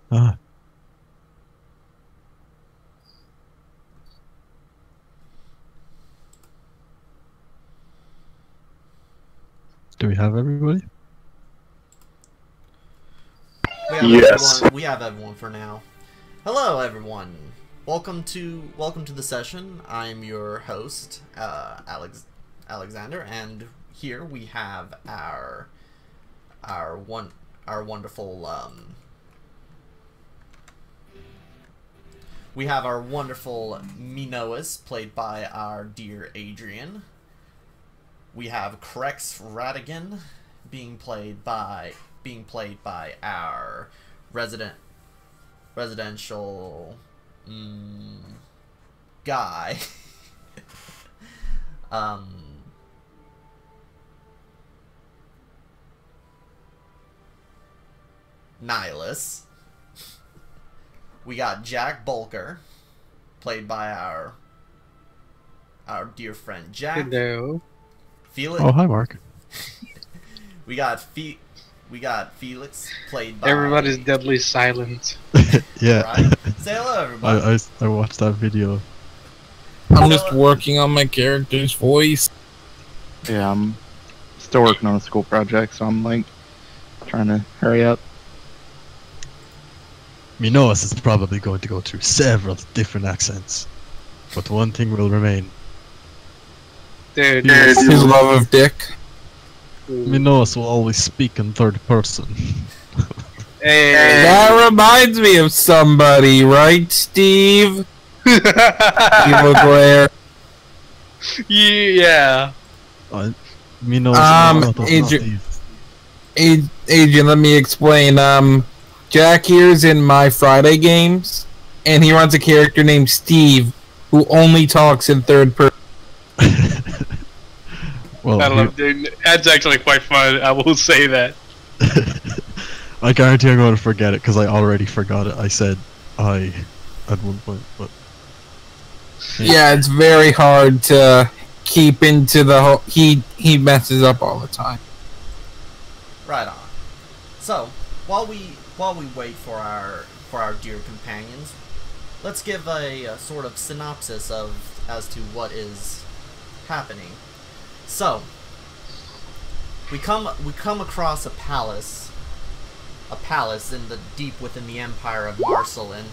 Ah, do we have everybody? We have Yes. everyone. We have everyone for now. Hello, everyone. Welcome to the session. I'm your host, Alexander, and here we have our wonderful we have our wonderful Minoas, played by our dear Adrian. We have Crex Radigan, being played by our residential guy. Nihilus. We got Jack Bulker, played by our dear friend Jack. Hello. Felix. Oh, hi, Mark. We got Felix, played by. Everybody's deadly silent. Yeah. Right? Say hello, everybody. I watched that video. I'm just working on my character's voice. Yeah, I'm still working on a school project, so I'm like trying to hurry up. Minoas is probably going to go through several different accents, but one thing will remain. Dude, His love of dick. Minoas will always speak in third person. Hey. That reminds me of somebody, right, Steve? Evil Glare. Yeah. Minoas. Adrian, let me explain. Jack here's in my Friday games, and he runs a character named Steve, who only talks in third person. Well, I love, dude. That's actually quite fun. I will say that. I guarantee I'm going to forget it because I already forgot it. I said I at one point, but Yeah, it's very hard to keep into the whole. He messes up all the time. Right on. So while we wait for our dear companions, let's give a sort of synopsis as to what is happening. So we come across a palace in the deep within the Empire of Marcelin,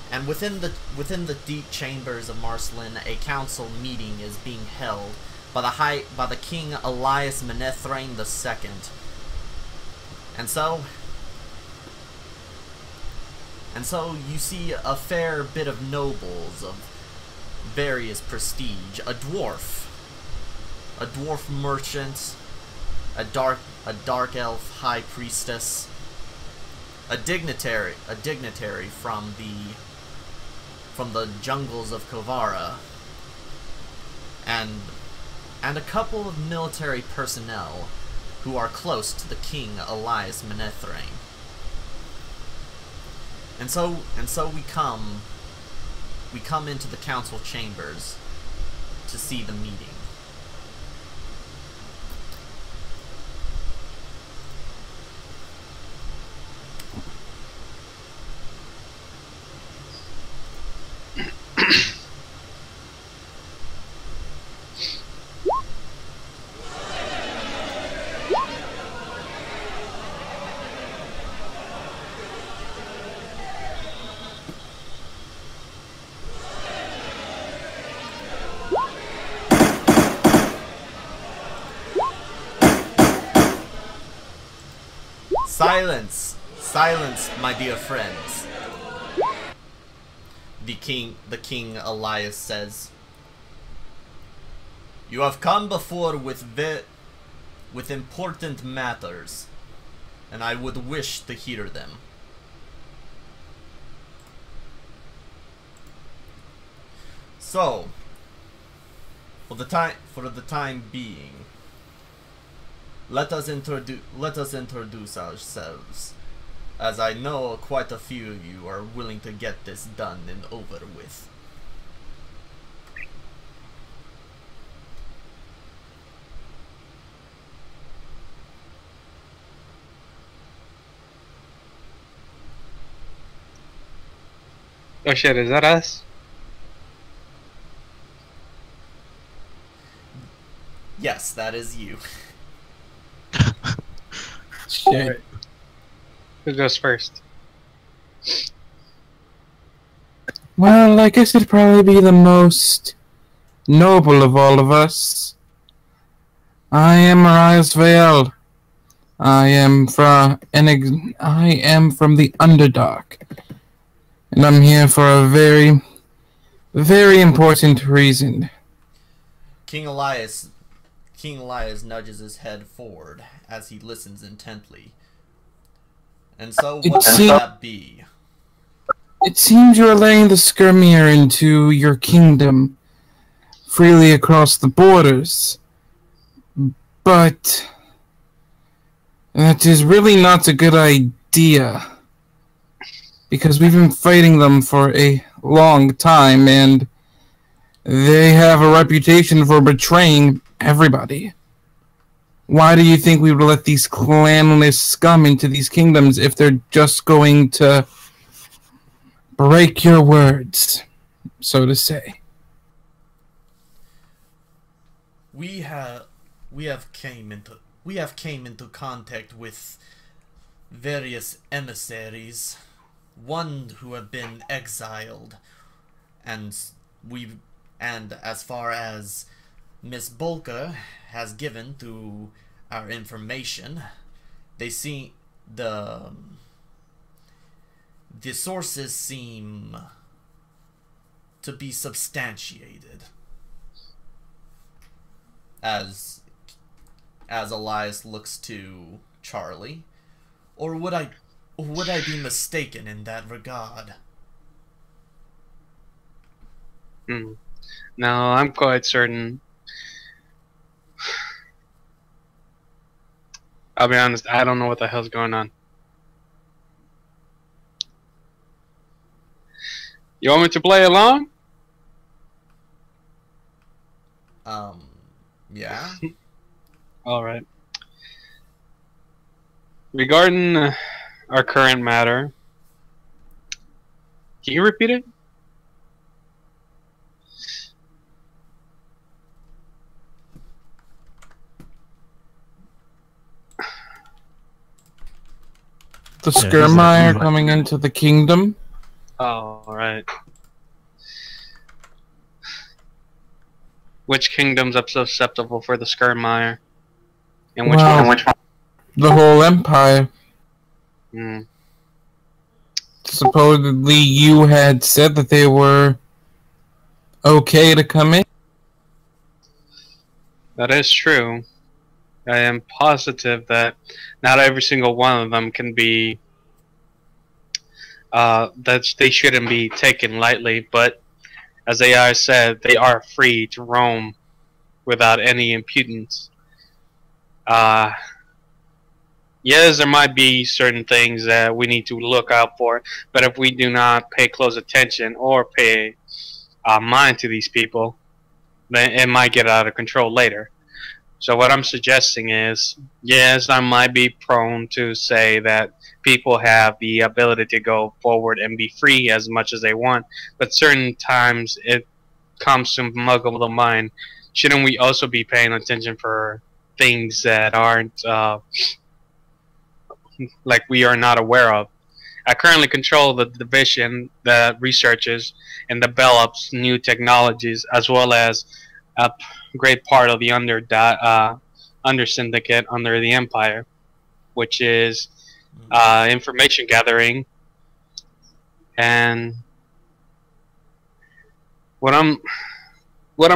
and within the deep chambers of Marcelin, a council meeting is being held by the King Elias Menethrain II. And so you see a fair bit of nobles of various prestige, a dwarf merchant, a dark elf high priestess, a dignitary from the jungles of Kovara, and a couple of military personnel who are close to the King Elias Menethrain. And so we come into the council chambers to see the meeting. Silence, my dear friends. The King Elias says, "You have come before with important matters, and I would wish to hear them. So, for the time being, let us introduce ourselves, as I know quite a few of you are willing to get this done and over with." Oh shit, is that us? Yes, that is you. Shit. Alright. Who goes first? Well, I guess it'd probably be the most noble of all of us. I am Marias Vale. I am from the Underdark, and I'm here for a very, very important reason. King Elias nudges his head forward as he listens intently. And so, what would that be? It seems you are letting the Skirmir into your kingdom freely across the borders, but that is really not a good idea, because we've been fighting them for a long time, and they have a reputation for betraying everybody. Why do you think we would let these clanless scum into these kingdoms if they're just going to break your words, so to say? We have came into contact with various emissaries, one who have been exiled, and as far as Miss Bolker has given through our information, they see the sources seem to be substantiated. As Elias looks to Charlie, or would I be mistaken in that regard? No, I'm quite certain. I'll be honest, I don't know what the hell's going on. You want me to play along? Yeah. Alright. Regarding our current matter, can you repeat it? The Yeah, Skirmir coming into the kingdom? Oh, alright. Which kingdom's up susceptible for the Skirmire? And which Well, one? the whole empire. Hmm. Supposedly you had said that they were okay to come in. That is true. I am positive that not every single one of them can be that they shouldn't be taken lightly, but as AI said, they are free to roam without any impedance. Yes, there might be certain things that we need to look out for, but if we do not pay close attention or pay mind to these people, then it might get out of control later. So what I'm suggesting is, yes, I might be prone to say that people have the ability to go forward and be free as much as they want, but certain times it comes to muggle the mind. Shouldn't we also be paying attention for things that aren't like we are not aware of? I currently control the division that researches and develops new technologies, as well as a great part of the under syndicate under the Empire, which is information gathering. And what I'm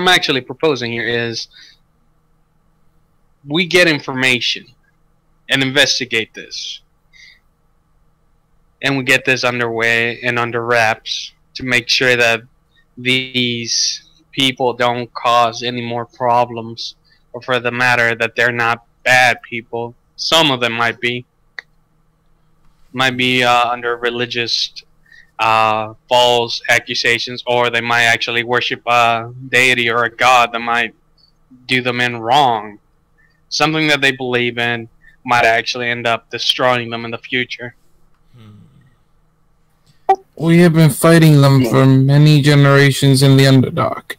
actually proposing here is we get information and investigate this, and we get this underway and under wraps to make sure that these people don't cause any more problems, or for the matter that they're not bad people. Some of them might be under religious false accusations, or they might actually worship a deity or a god that might do them in wrong. Something that they believe in might actually end up destroying them in the future. We have been fighting them for many generations in the Underdark.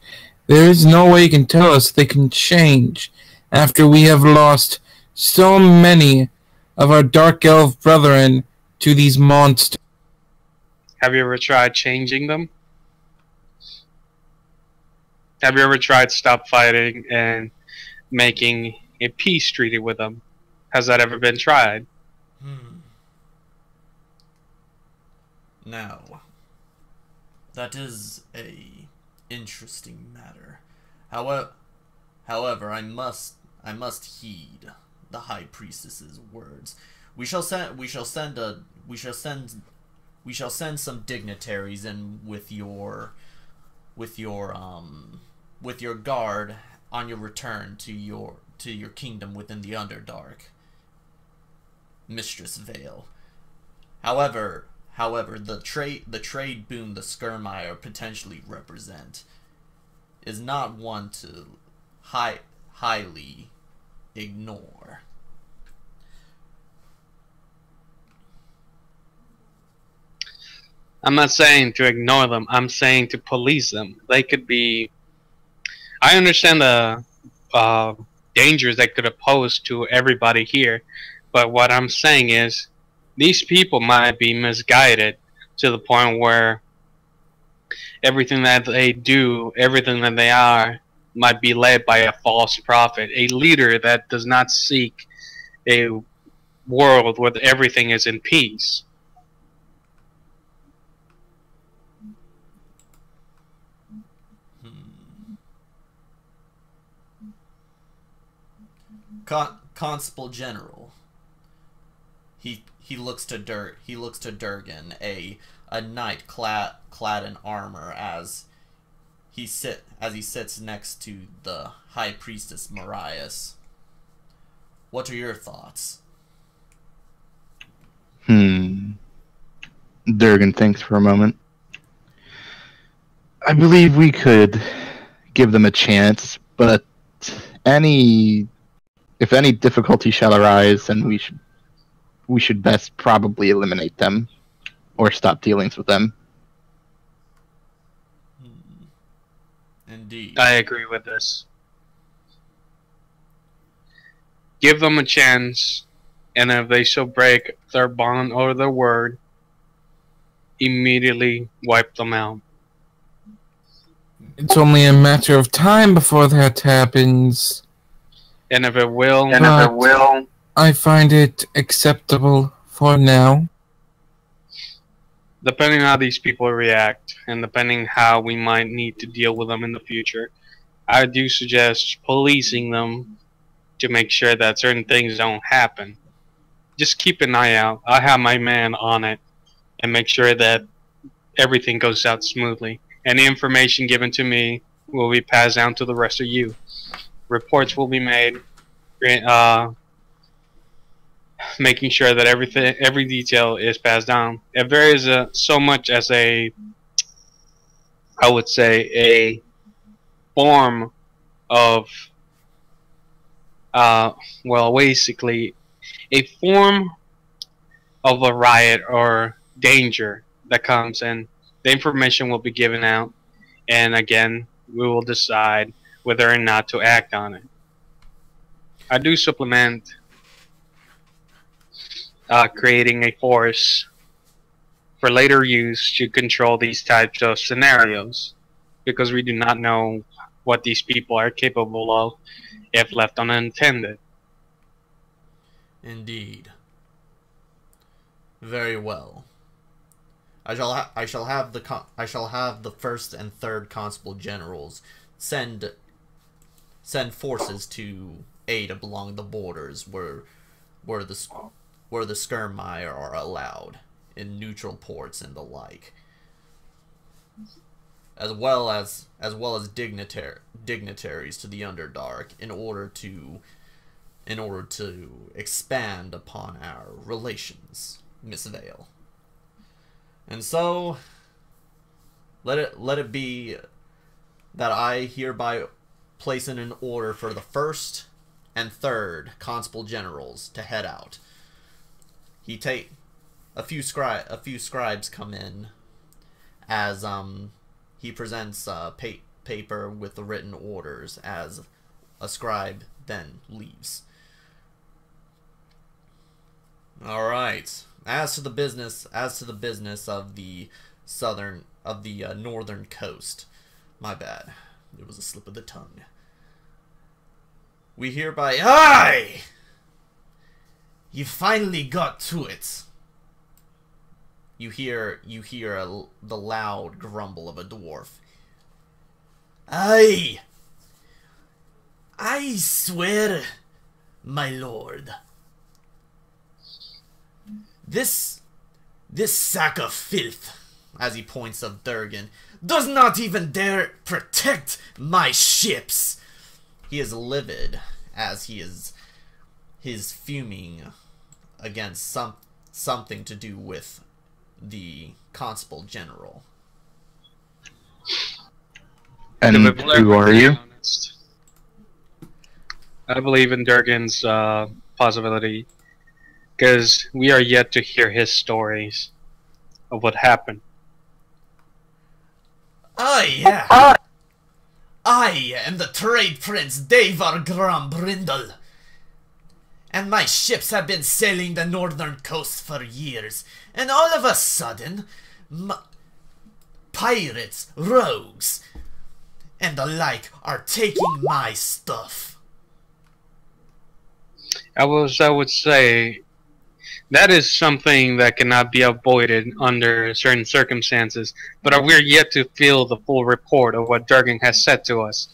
There is no way you can tell us they can change after we have lost so many of our Dark Elf brethren to these monsters. Have you ever tried changing them? Have you ever tried stop fighting and making a peace treaty with them? Has that ever been tried? Now, that is a interesting matter. However, I must heed the High Priestess's words. We shall send some dignitaries in with your guard on your return to your kingdom within the Underdark, Mistress Vale. However, the trade boon the Skirmire potentially represent is not one to highly ignore. I'm not saying to ignore them. I'm saying to police them. They could be. I understand the dangers that could pose to everybody here, but what I'm saying is these people might be misguided to the point where everything that they do, everything that they are, might be led by a false prophet, a leader that does not seek a world where everything is in peace. Constable General. He looks to Durgan, a knight clad in armor, as he sits next to the High Priestess Marias. What are your thoughts? Durgan thinks for a moment. I believe we could give them a chance, but if any difficulty shall arise, then we should best probably eliminate them or stop dealings with them. Indeed. I agree with this. Give them a chance, and if they shall break their bond or their word, immediately wipe them out. It's only a matter of time before that happens. And if it will, I find it acceptable for now. Depending on how these people react, and depending how we might need to deal with them in the future, I do suggest policing them to make sure that certain things don't happen. Just keep an eye out. I have my man on it, and make sure that everything goes out smoothly. Any information given to me will be passed down to the rest of you. Reports will be made, making sure that every detail is passed down. If there is so much as I would say, a form of, well, basically, a form of a riot or danger that comes in, the information will be given out, and again, we will decide whether or not to act on it. I do supplement creating a force for later use to control these types of scenarios, because we do not know what these people are capable of if left unattended. Indeed. Very well. I shall have the first and third constable generals send forces to aid along the borders where the Skirmire are allowed, in neutral ports and the like, as well as dignitaries to the Underdark in order to expand upon our relations, Miss Vale. And so let it be that I hereby place in an order for the first and third constable generals to head out. A few scribes come in as he presents paper with the written orders as a scribe then leaves. All right. As to the business of the northern coast. My bad. It was a slip of the tongue. We hereby... Aye! You finally got to it. You hear the loud grumble of a dwarf. Aye! I swear, my lord. This sack of filth, as he points of Durgan, does not even dare protect my ships. He is livid as he's fuming against something to do with the constable general. And who are you? I believe in Durgan's possibility, because we are yet to hear his stories of what happened. Oh yeah. I am the trade prince Davar Grombrindle, and my ships have been sailing the northern coast for years, and all of a sudden, pirates, rogues, and the like are taking my stuff. I would say that is something that cannot be avoided under certain circumstances, but we're yet to feel the full report of what Durgan has said to us.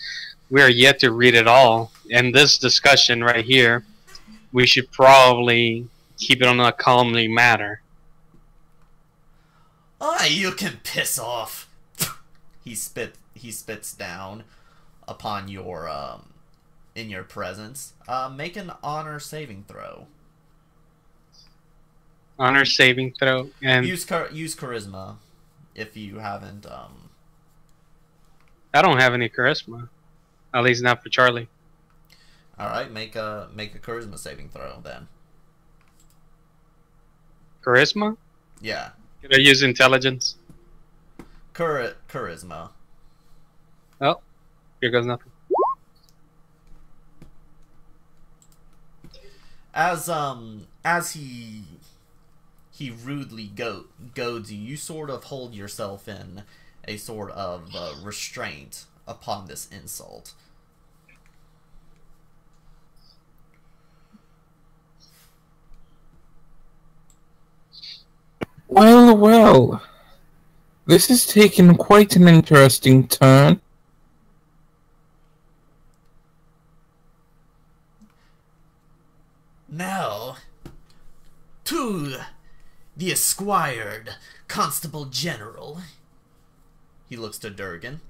We are yet to read it all, and this discussion right here, we should probably keep it on a calmly matter. Ah, you can piss off. He spits down upon your in your presence. Make an honor saving throw. Honor saving throw, and use charisma if you haven't. I don't have any charisma, at least not for Charlie. All right, make a charisma saving throw then. Charisma? Yeah. Could I use intelligence? Charisma. Oh, here goes nothing. As he rudely goads you, you sort of hold yourself in a sort of restraint upon this insult. Well, well. This has taken quite an interesting turn. Now, to the esquired constable general. He looks to Durgan.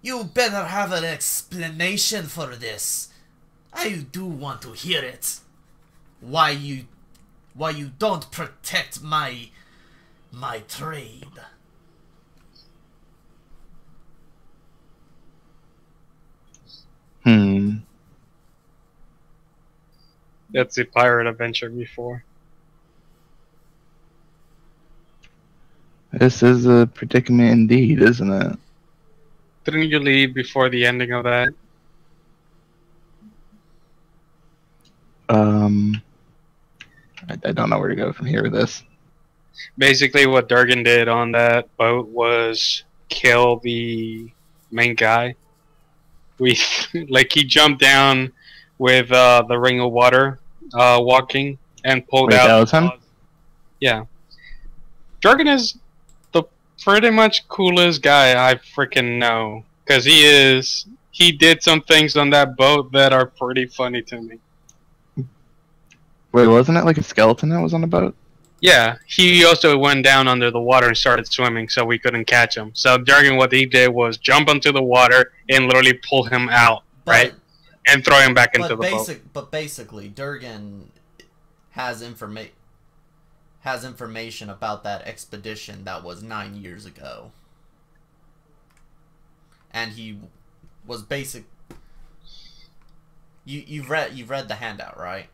You better have an explanation for this. I do want to hear it. Why you don't protect my trade. That's a pirate adventure before. This is a predicament indeed, isn't it? Didn't you leave before the ending of that? I don't know where to go from here with this. Basically, what Durgan did on that boat was kill the main guy. He jumped down with the ring of water, walking, and pulled Wait, out. that was him? Yeah. Durgan is the pretty much coolest guy I freaking know, because he did some things on that boat that are pretty funny to me. Wait, wasn't it like a skeleton that was on the boat? Yeah, he also went down under the water and started swimming, so we couldn't catch him. So Durgan, what he did was jump into the water and literally pull him out, right? And throw him back into the boat. But basically, Durgan has information about that expedition that was 9 years ago, and he was basic. You've read the handout, right?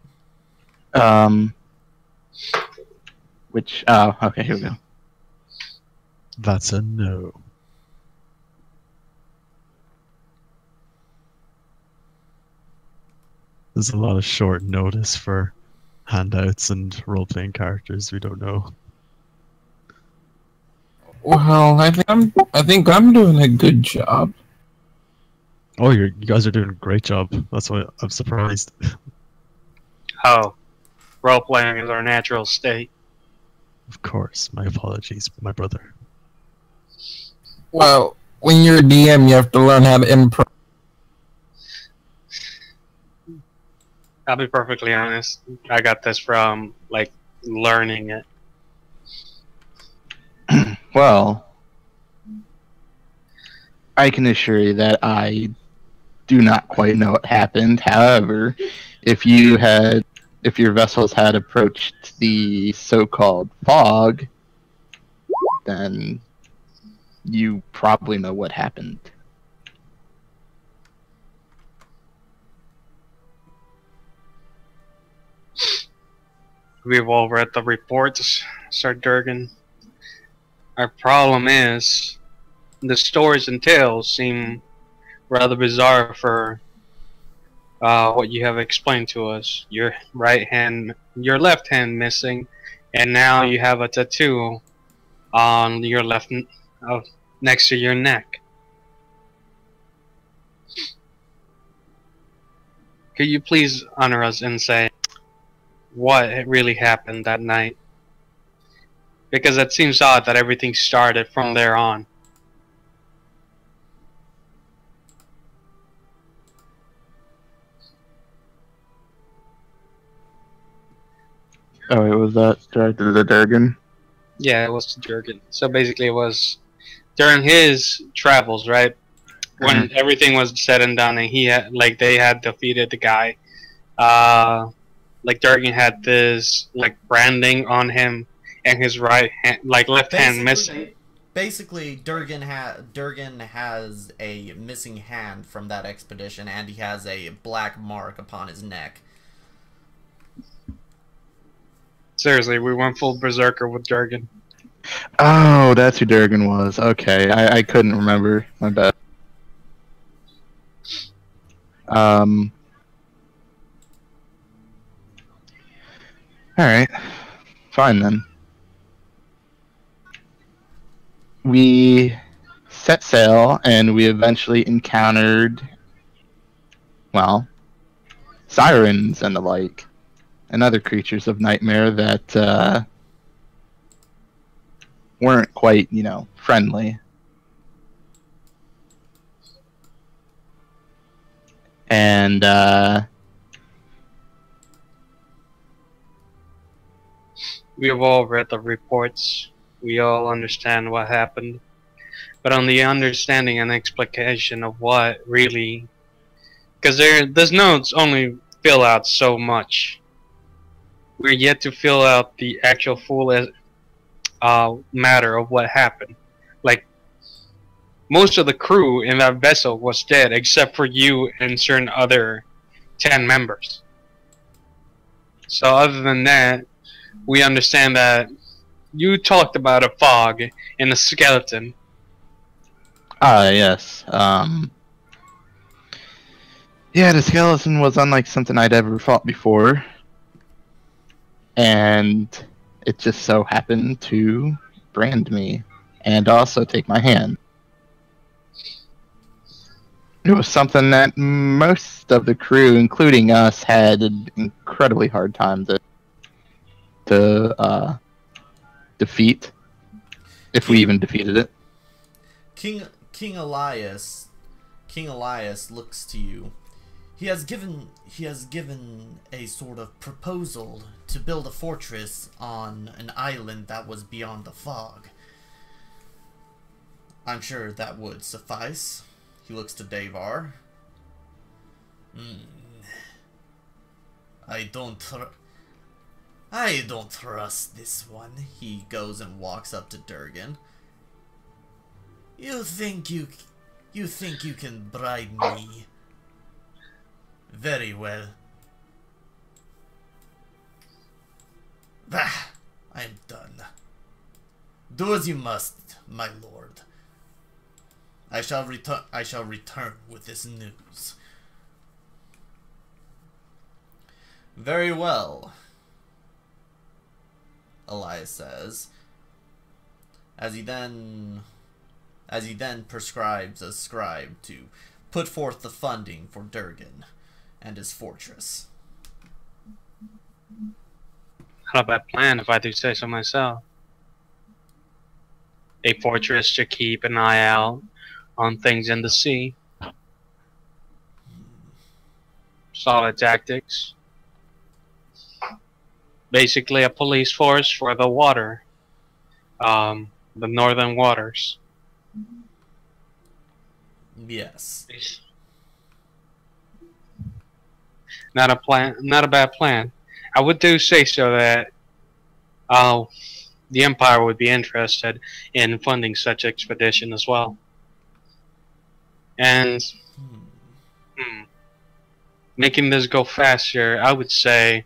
Which, oh, okay, here we go. That's a no. There's a lot of short notice for handouts and role-playing characters we don't know. Well, I think I'm doing a good job. Oh, you guys are doing a great job. That's why I'm surprised. Oh, role playing is our natural state. Of course, my apologies, my brother. Well, when you're a DM, you have to learn how to improv. I'll be perfectly honest. I got this from like learning it. Well, I can assure you that I do not quite know what happened. However, if your vessels had approached the so-called fog, then you probably know what happened. We've all read the reports, Sir Durgan. Our problem is the stories and tales seem rather bizarre for what you have explained to us. Your left hand missing, and now you have a tattoo on your left next to your neck. Could you please honor us and say what really happened that night? Because it seems odd that everything started from there on. Oh, it was that directed to the Durgan? Yeah, it was Jurgen. So basically it was during his travels, right? When everything was said and done and they had defeated the guy, like Durgan had this like branding on him and his right hand, like left hand missing. Basically, Durgan has a missing hand from that expedition, and he has a black mark upon his neck. Seriously, we went full berserker with Durgan. Oh, that's who Durgan was. Okay, I couldn't remember. My bad. Alright. Fine then. We set sail and we eventually encountered, well, sirens and the like, and other creatures of nightmare that weren't quite, friendly. And we have all read the reports. We all understand what happened. But on the understanding and explication of what really... Because those notes only fill out so much. We're yet to fill out the actual full matter of what happened. Like, most of the crew in that vessel was dead except for you and certain other 10 members. So other than that, we understand that you talked about a fog and a skeleton. yes. Yeah, the skeleton was unlike something I'd ever fought before. And it just so happened to brand me and also take my hand. It was something that most of the crew, including us, had an incredibly hard time to defeat, if we even defeated it. King Elias looks to you. He has given a sort of proposal to build a fortress on an island that was beyond the fog. I'm sure that would suffice. He looks to Davar. I don't trust this one. He goes and walks up to Durgan. You think you can bribe me? Very well. Bah! I am done. Do as you must, my lord. I shall return with this news. Very well, Elias says, as he then prescribes a scribe to put forth the funding for Durgan and his fortress. Not a bad plan, if I do say so myself. A fortress to keep an eye out on things in the sea. Solid tactics. Basically a police force for the water. The northern waters. Yes. Not a bad plan. I would do say so that the Empire would be interested in funding such expedition as well. And making this go faster, I would say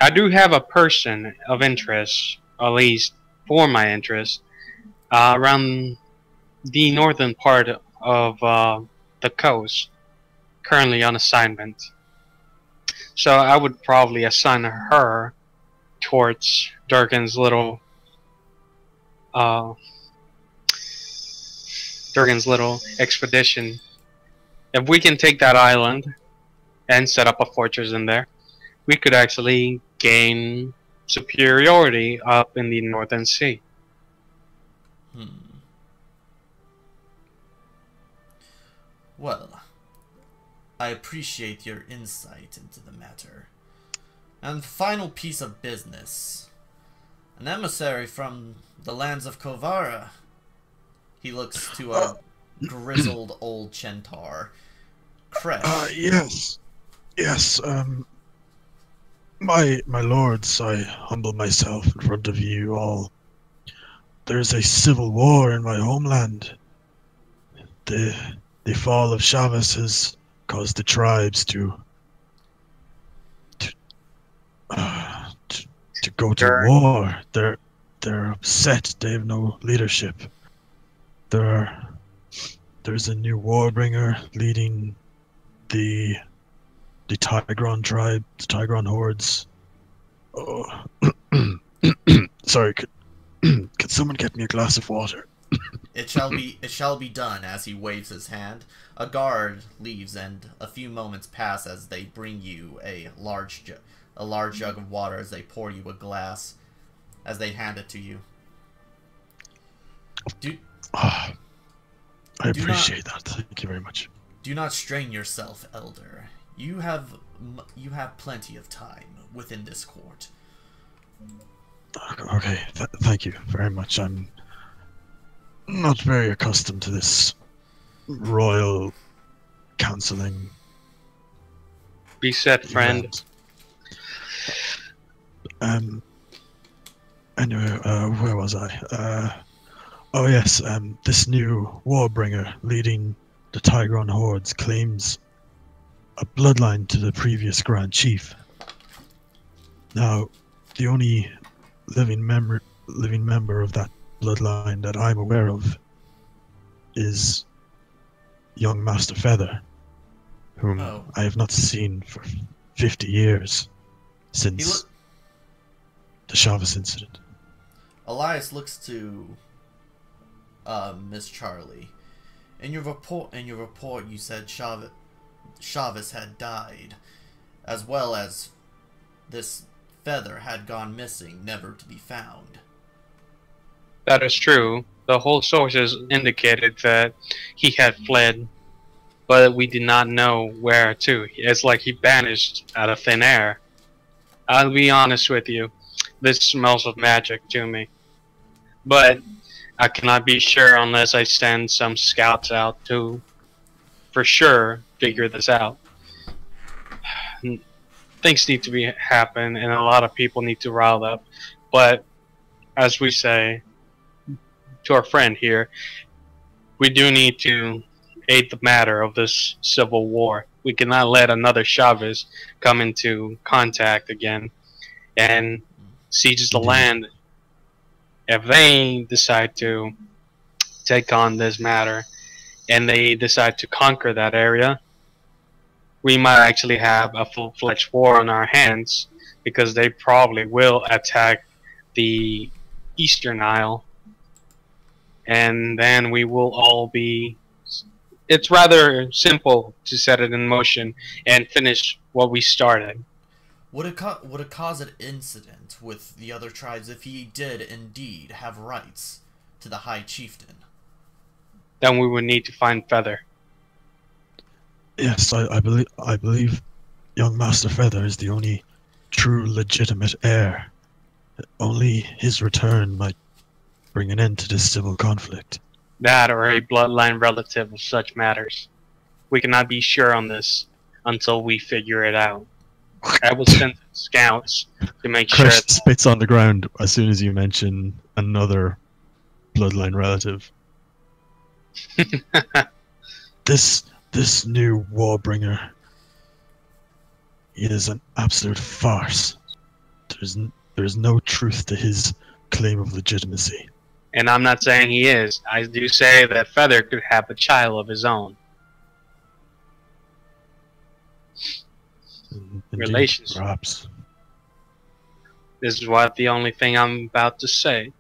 I do have a person of interest, at least for my interest, around the northern part of the coast, currently on assignment. So I would probably assign her towards Durgan's little expedition. If we can take that island and set up a fortress in there, we could actually gain superiority up in the Northern Sea. Well, I appreciate your insight into the matter. And final piece of business. An emissary from the lands of Kovara. He looks to a grizzled old centaur. Kresh. Yes. Yes, my lords, I humble myself in front of you all. There's a civil war in my homeland. The fall of Chavez has caused the tribes to go to war. They're upset. They have no leadership. There's a new warbringer leading the Tigron tribe, the Tigron hordes. Oh, sorry. Could someone get me a glass of water? It shall be done. As he waves his hand, a guard leaves, and a few moments pass as they bring you a large jug of water. As they pour you a glass, as they hand it to you. I appreciate that. Thank you very much. Do not strain yourself, Elder. You have plenty of time within this court. Okay, thank you very much. I'm not very accustomed to this royal counseling. Be set, friend. Anyway, where was I? Oh yes, this new warbringer leading the Tigron hordes claims a bloodline to the previous Grand Chief. Now, the only living member of that bloodline that I'm aware of is young Master Feather, whom I have not seen for 50 years since the Chavez incident. Elias looks to Miss Charlie. In your report, you said Chavez had died, as well as this Feather had gone missing, never to be found. That is true. The whole sources indicated that he had fled, but we did not know where to. It's like he vanished out of thin air. I'll be honest with you, this smells of magic to me. But I cannot be sure unless I send some scouts out to, for sure, figure this out. Things need to happen, and a lot of people need to rile up. But, as we say to our friend here, we do need to aid the matter of this civil war. We cannot let another Chavez come into contact again and sieges the Indeed. land, if they decide to take on this matter and they decide to conquer that area, we might actually have a full-fledged war on our hands, because they probably will attack the Eastern Isle, and then we will all be... It's rather simple to set it in motion and finish what we started. Would it cause an incident with the other tribes if he did indeed have rights to the High Chieftain? Then we would need to find Feather. Yes, I believe young Master Feather is the only true legitimate heir. Only his return might bring an end to this civil conflict. That or a bloodline relative of such matters. We cannot be sure on this until we figure it out. I will send scouts to make sure Crush that... spits on the ground as soon as you mention another bloodline relative. This new warbringer, he is an absolute farce. There's no truth to his claim of legitimacy. And I'm not saying he is. I do say that Feather could have a child of his own. Indeed, Relations. perhaps. This is what the only thing I'm about to say.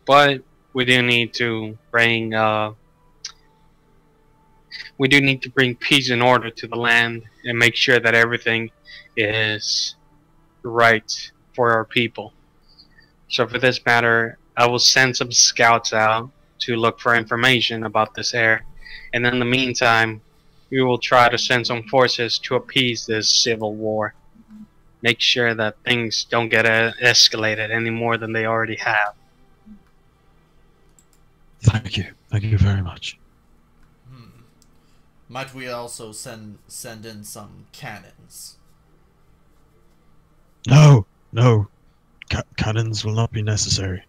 But we do need to bring peace and order to the land and make sure that everything is right for our people. So for this matter, I will send some scouts out to look for information about this heir, and in the meantime, we will try to send some forces to appease this civil war. Make sure that things don't get escalated any more than they already have. Thank you very much. Might we also send in some cannons? No. Cannons will not be necessary.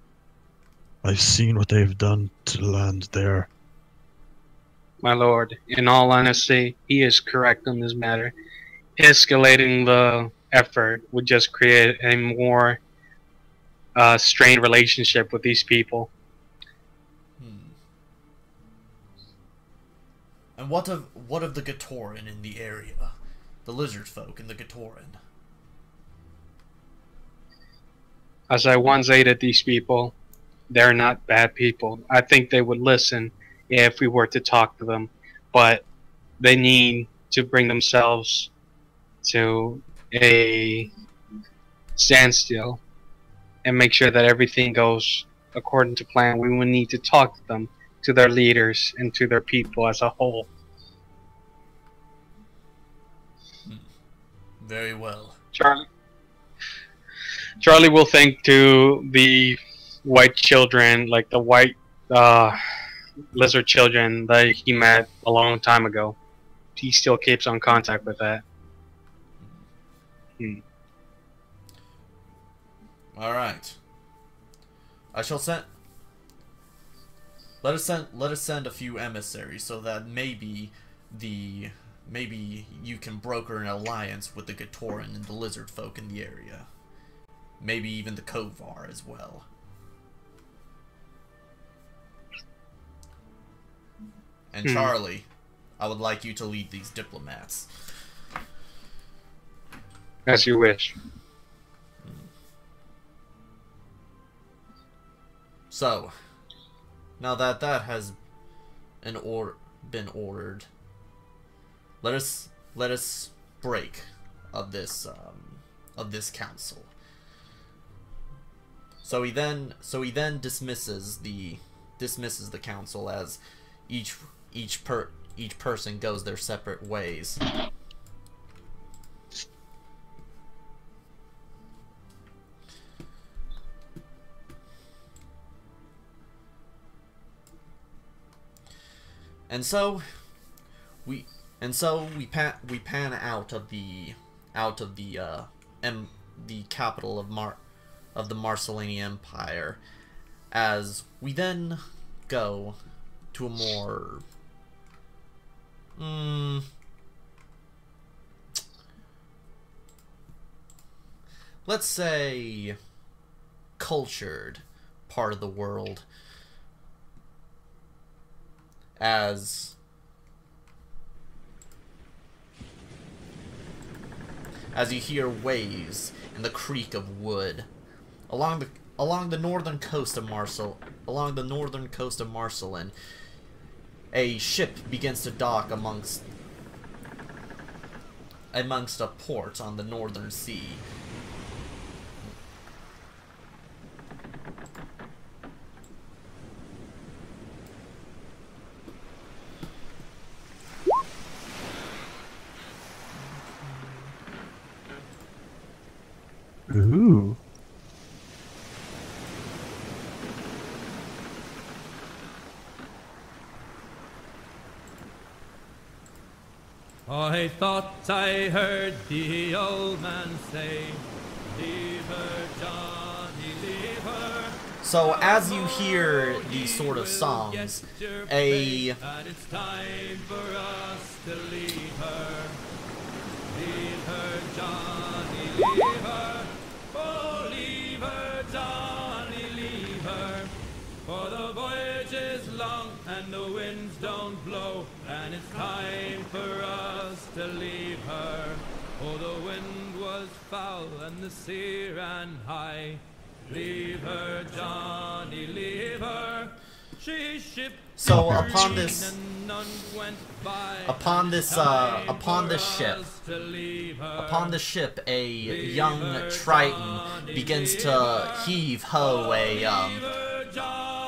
I've seen what they've done to the land there. My lord, in all honesty, he is correct on this matter. Escalating the effort would just create a more strained relationship with these people. And what of the Gatoran in the area? The lizard folk and the Gatoran? As I once aided these people, they're not bad people. I think they would listen if we were to talk to them, but they need to bring themselves to a standstill and make sure that everything goes according to plan. We will need to talk to them, to their leaders, and to their people as a whole. Very well. Charlie will think to the white children, like the white lizard children that he met a long time ago. He still keeps on contact with that. All right. I shall send. Let us send a few emissaries so that maybe you can broker an alliance with the Gatoran and the lizard folk in the area. Maybe even the Kovar as well. And Charlie, I would like you to lead these diplomats. As you wish. So, now that has been ordered, let us break of this council. So he then dismisses the council as each person goes their separate ways. And so we pan out of the capital of the Marcelline Empire, as we then go to a more let's say, cultured part of the world, as you hear waves and the creak of wood along the northern coast of Marcelin, a ship begins to dock amongst a port on the northern sea. Ooh. I thought I heard the old man say, "Leave her, Johnny, leave her." So as you hear these sort of songs, And it's time for us to leave her. Leave her, Johnny, leave her. Oh, leave her, Johnny, leave her. For the voyage is long and the winds don't blow, and it's time for us to leave her. Oh, the wind was foul and the sea ran high. Leave her, Johnny, leave her. She shipped So her upon in this and none went by. upon this ship, a young Triton begins to heave ho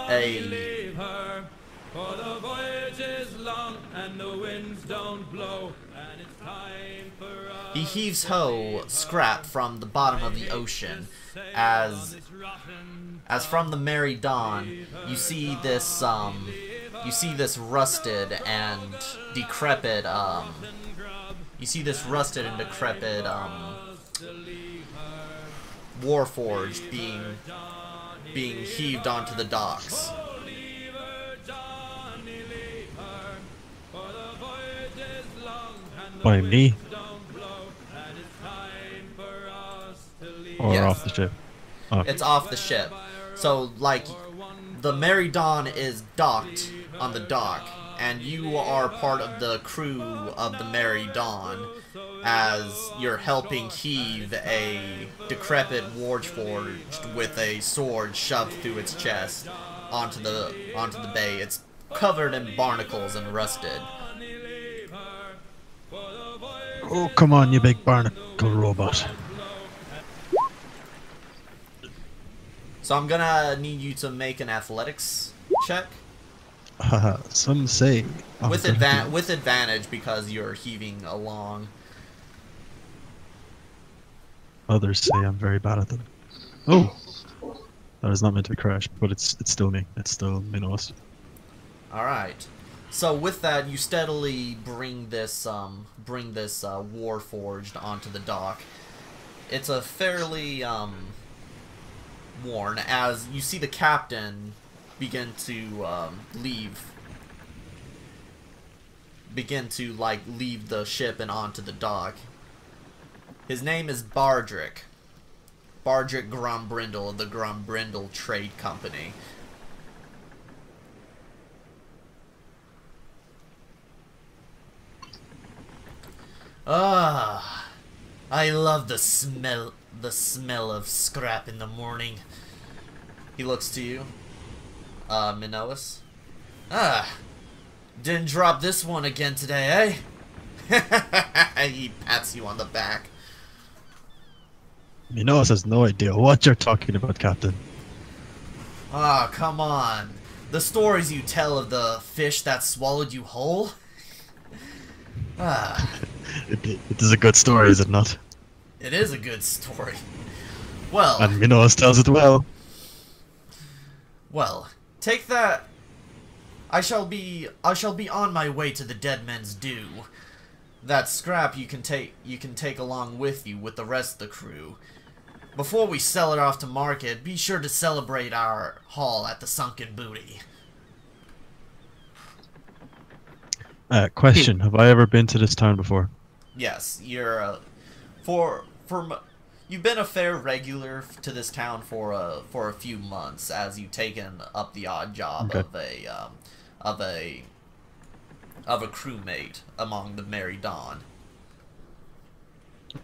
Leave her, for the voyage is long and the winds don't blow, and it's time for us. he heaves ho scrap from the bottom of the ocean, as from the Merry Dawn you see this rusted and decrepit warforged being heaved onto the docks. By me? Or Yes. off the ship? Oh. It's off the ship. So, like, the Merry Dawn is docked on the dock, and you are part of the crew of the Merry Dawn, as you're helping heave a decrepit warforged with a sword shoved through its chest onto the bay. It's covered in barnacles and rusted. Oh, come on, you big barnacle robot. So I'm gonna need you to make an athletics check Haha, some say. I'm with gonna with advantage because you're heaving along. Others say I'm very bad at them. Oh! That is not meant to be crashed, but it's still me. It's still Minos. Alright. So with that, you steadily bring this warforged onto the dock. It's a fairly worn, as you see the captain begin to leave the ship and onto the dock. His name is Bardrick Grumbrindle of the Grumbrindle Trade Company. Ah, I love the smell of scrap in the morning. He looks to you, Minoas. Ah, didn't drop this one again today, eh? He pats you on the back. Minos has no idea what you're talking about, Captain. Ah, come on. The stories you tell of the fish that swallowed you whole? Ah. It is a good story, is it not? It is a good story. Well... And Minos tells it well. Well, take that. I shall be on my way to the Dead Men's Due. That scrap you can take along with you with the rest of the crew. Before we sell it off to market, be sure to celebrate our haul at the Sunken Booty. Question: have I ever been to this town before? Yes, you you've been a fair regular to this town for a few months, as you've taken up the odd job of a crewmate among the Merry Dawn.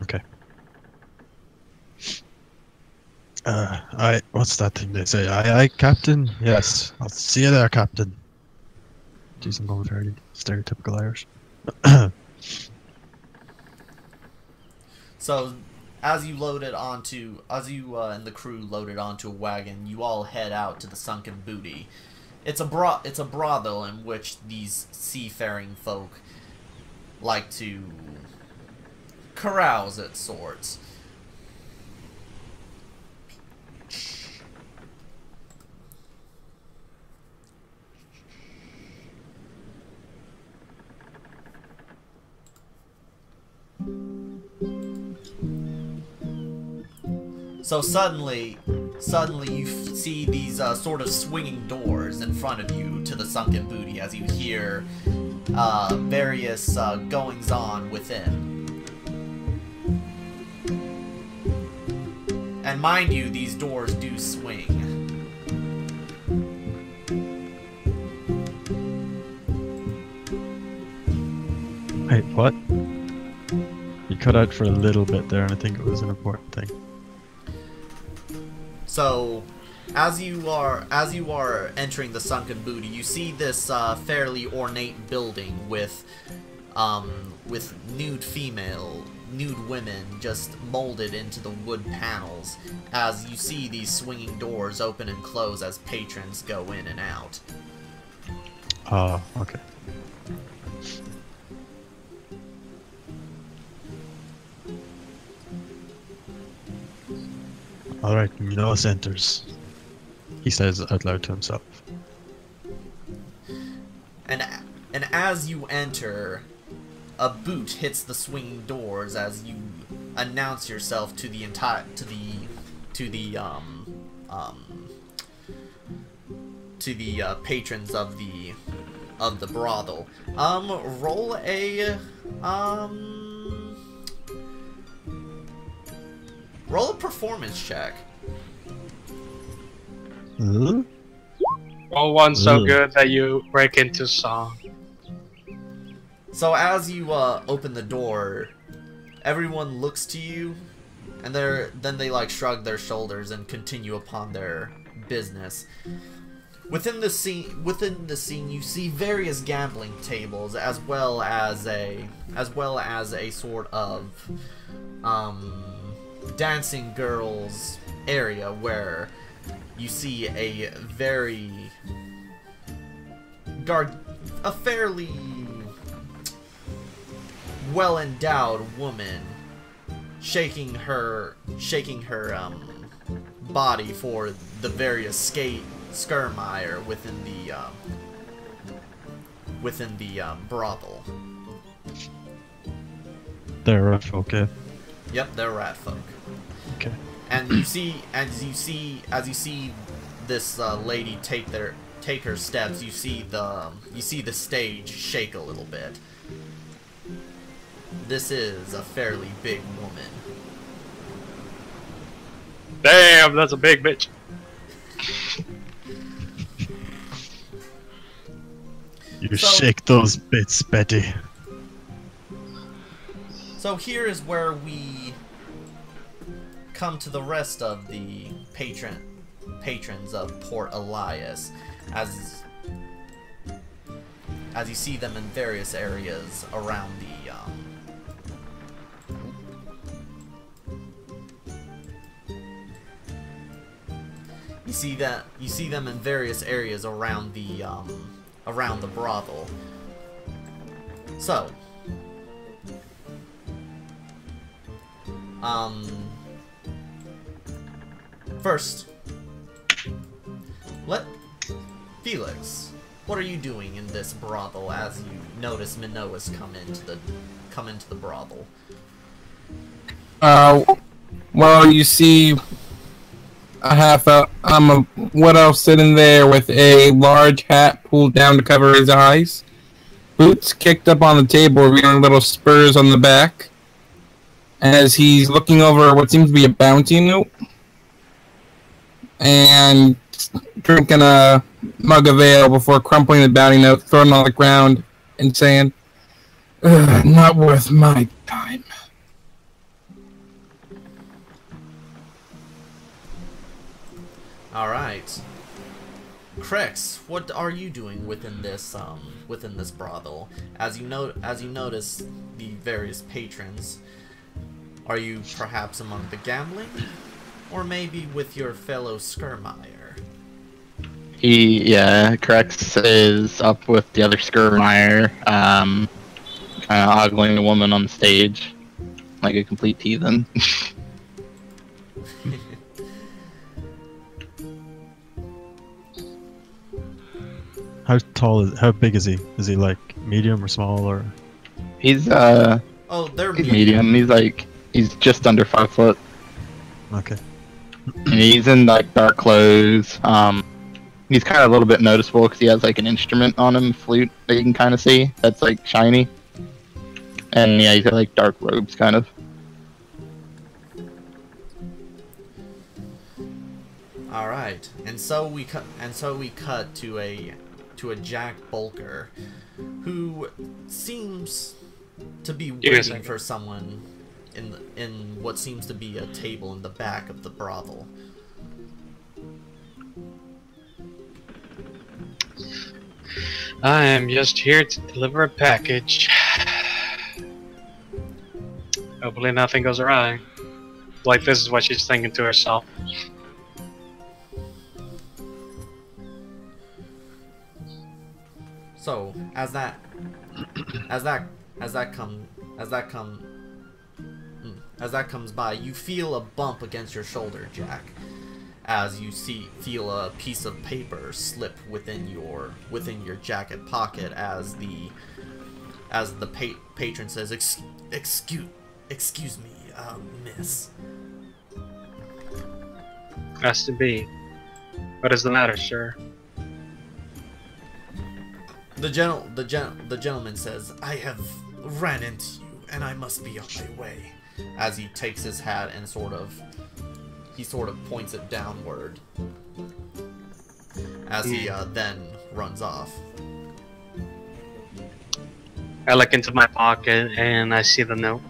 Okay. what's that thing they say? Aye, Captain? Yes. I'll see you there, Captain. Jeez, I'm going very stereotypical Irish. So, as you and the crew loaded onto a wagon, you all head out to the Sunken Booty. It's a brothel in which these seafaring folk like to carouse at sorts. So suddenly you see these sort of swinging doors in front of you to the Sunken Booty as you hear various goings-on within. And mind you, these doors do swing. Wait, what? You cut out for a little bit there, and I think it was an important thing. So, as you are entering the Sunken Booty, you see this fairly ornate building with nude women just molded into the wood panels. As you see these swinging doors open and close as patrons go in and out. Okay. Alright, Minos enters. He says out loud to himself. And as you enter, a boot hits the swinging doors as you announce yourself to the patrons of the brothel. Roll a performance check. Huh? Roll one so good that you break into song. So as you open the door, everyone looks to you, and then they like shrug their shoulders and continue upon their business. Within the scene, you see various gambling tables, as well as a sort of dancing girls area where you see a fairly well-endowed woman shaking her body for the various skirmire within the brothel. They're rough, okay. Yep, they're rat folk. Okay. And as you see this lady take her steps, you see the stage shake a little bit. This is a fairly big woman. Damn, that's a big bitch. You shake those bits, Betty. So here is where we come to the rest of the patrons of Port Elias, as you see them in various areas around the you see them in various areas around the brothel. So first, Felix, what are you doing in this brothel as you notice Minoas come into the brothel? Well, you see a widow sitting there with a large hat pulled down to cover his eyes, boots kicked up on the table, revealing little spurs on the back, as he's looking over what seems to be a bounty note and drinking a mug of ale before crumpling the bounty note, throwing it on the ground, and saying, "Not worth my time." All right, Krex, what are you doing within this brothel? As you notice the various patrons, are you perhaps among the gambling, or maybe with your fellow Skirmire? Krex is up with the other Skirmire, kind of ogling a woman on stage, like a complete heathen. How big is he? Is he like medium or small or? He's Oh, they're he's medium. He's just under 5 foot. Okay. And he's in like dark clothes. He's kind of a little bit noticeable because he has like an instrument on him, flute that you can kind of see. That's like shiny. And yeah, he's got like dark robes, kind of. All right, and so we cut to a Jack Bulker, who seems to be waiting for someone in what seems to be a table in the back of the brothel. I am just here to deliver a package. Hopefully nothing goes awry. Like, this is what she's thinking to herself. So, as that comes by, you feel a bump against your shoulder, Jack, as you feel a piece of paper slip within your jacket pocket as the patron says, excuse me, miss. Has to be. What is the matter, sir? The gentleman says, I have ran into you, and I must be on my way. As he takes his hat and sort of points it downward. As he then runs off. I look into my pocket and I see the note.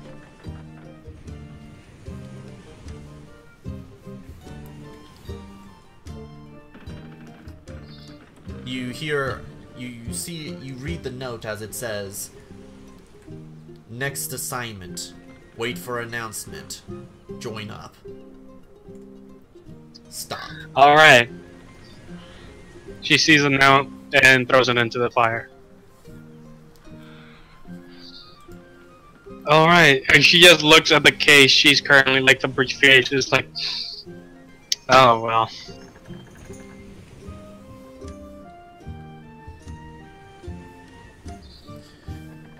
You read the note as it says, next assignment, wait for announcement, join up. Stop. Alright. She sees the note and throws it into the fire. Alright, and she just looks at the case. She's currently like the briefcase is like, oh well.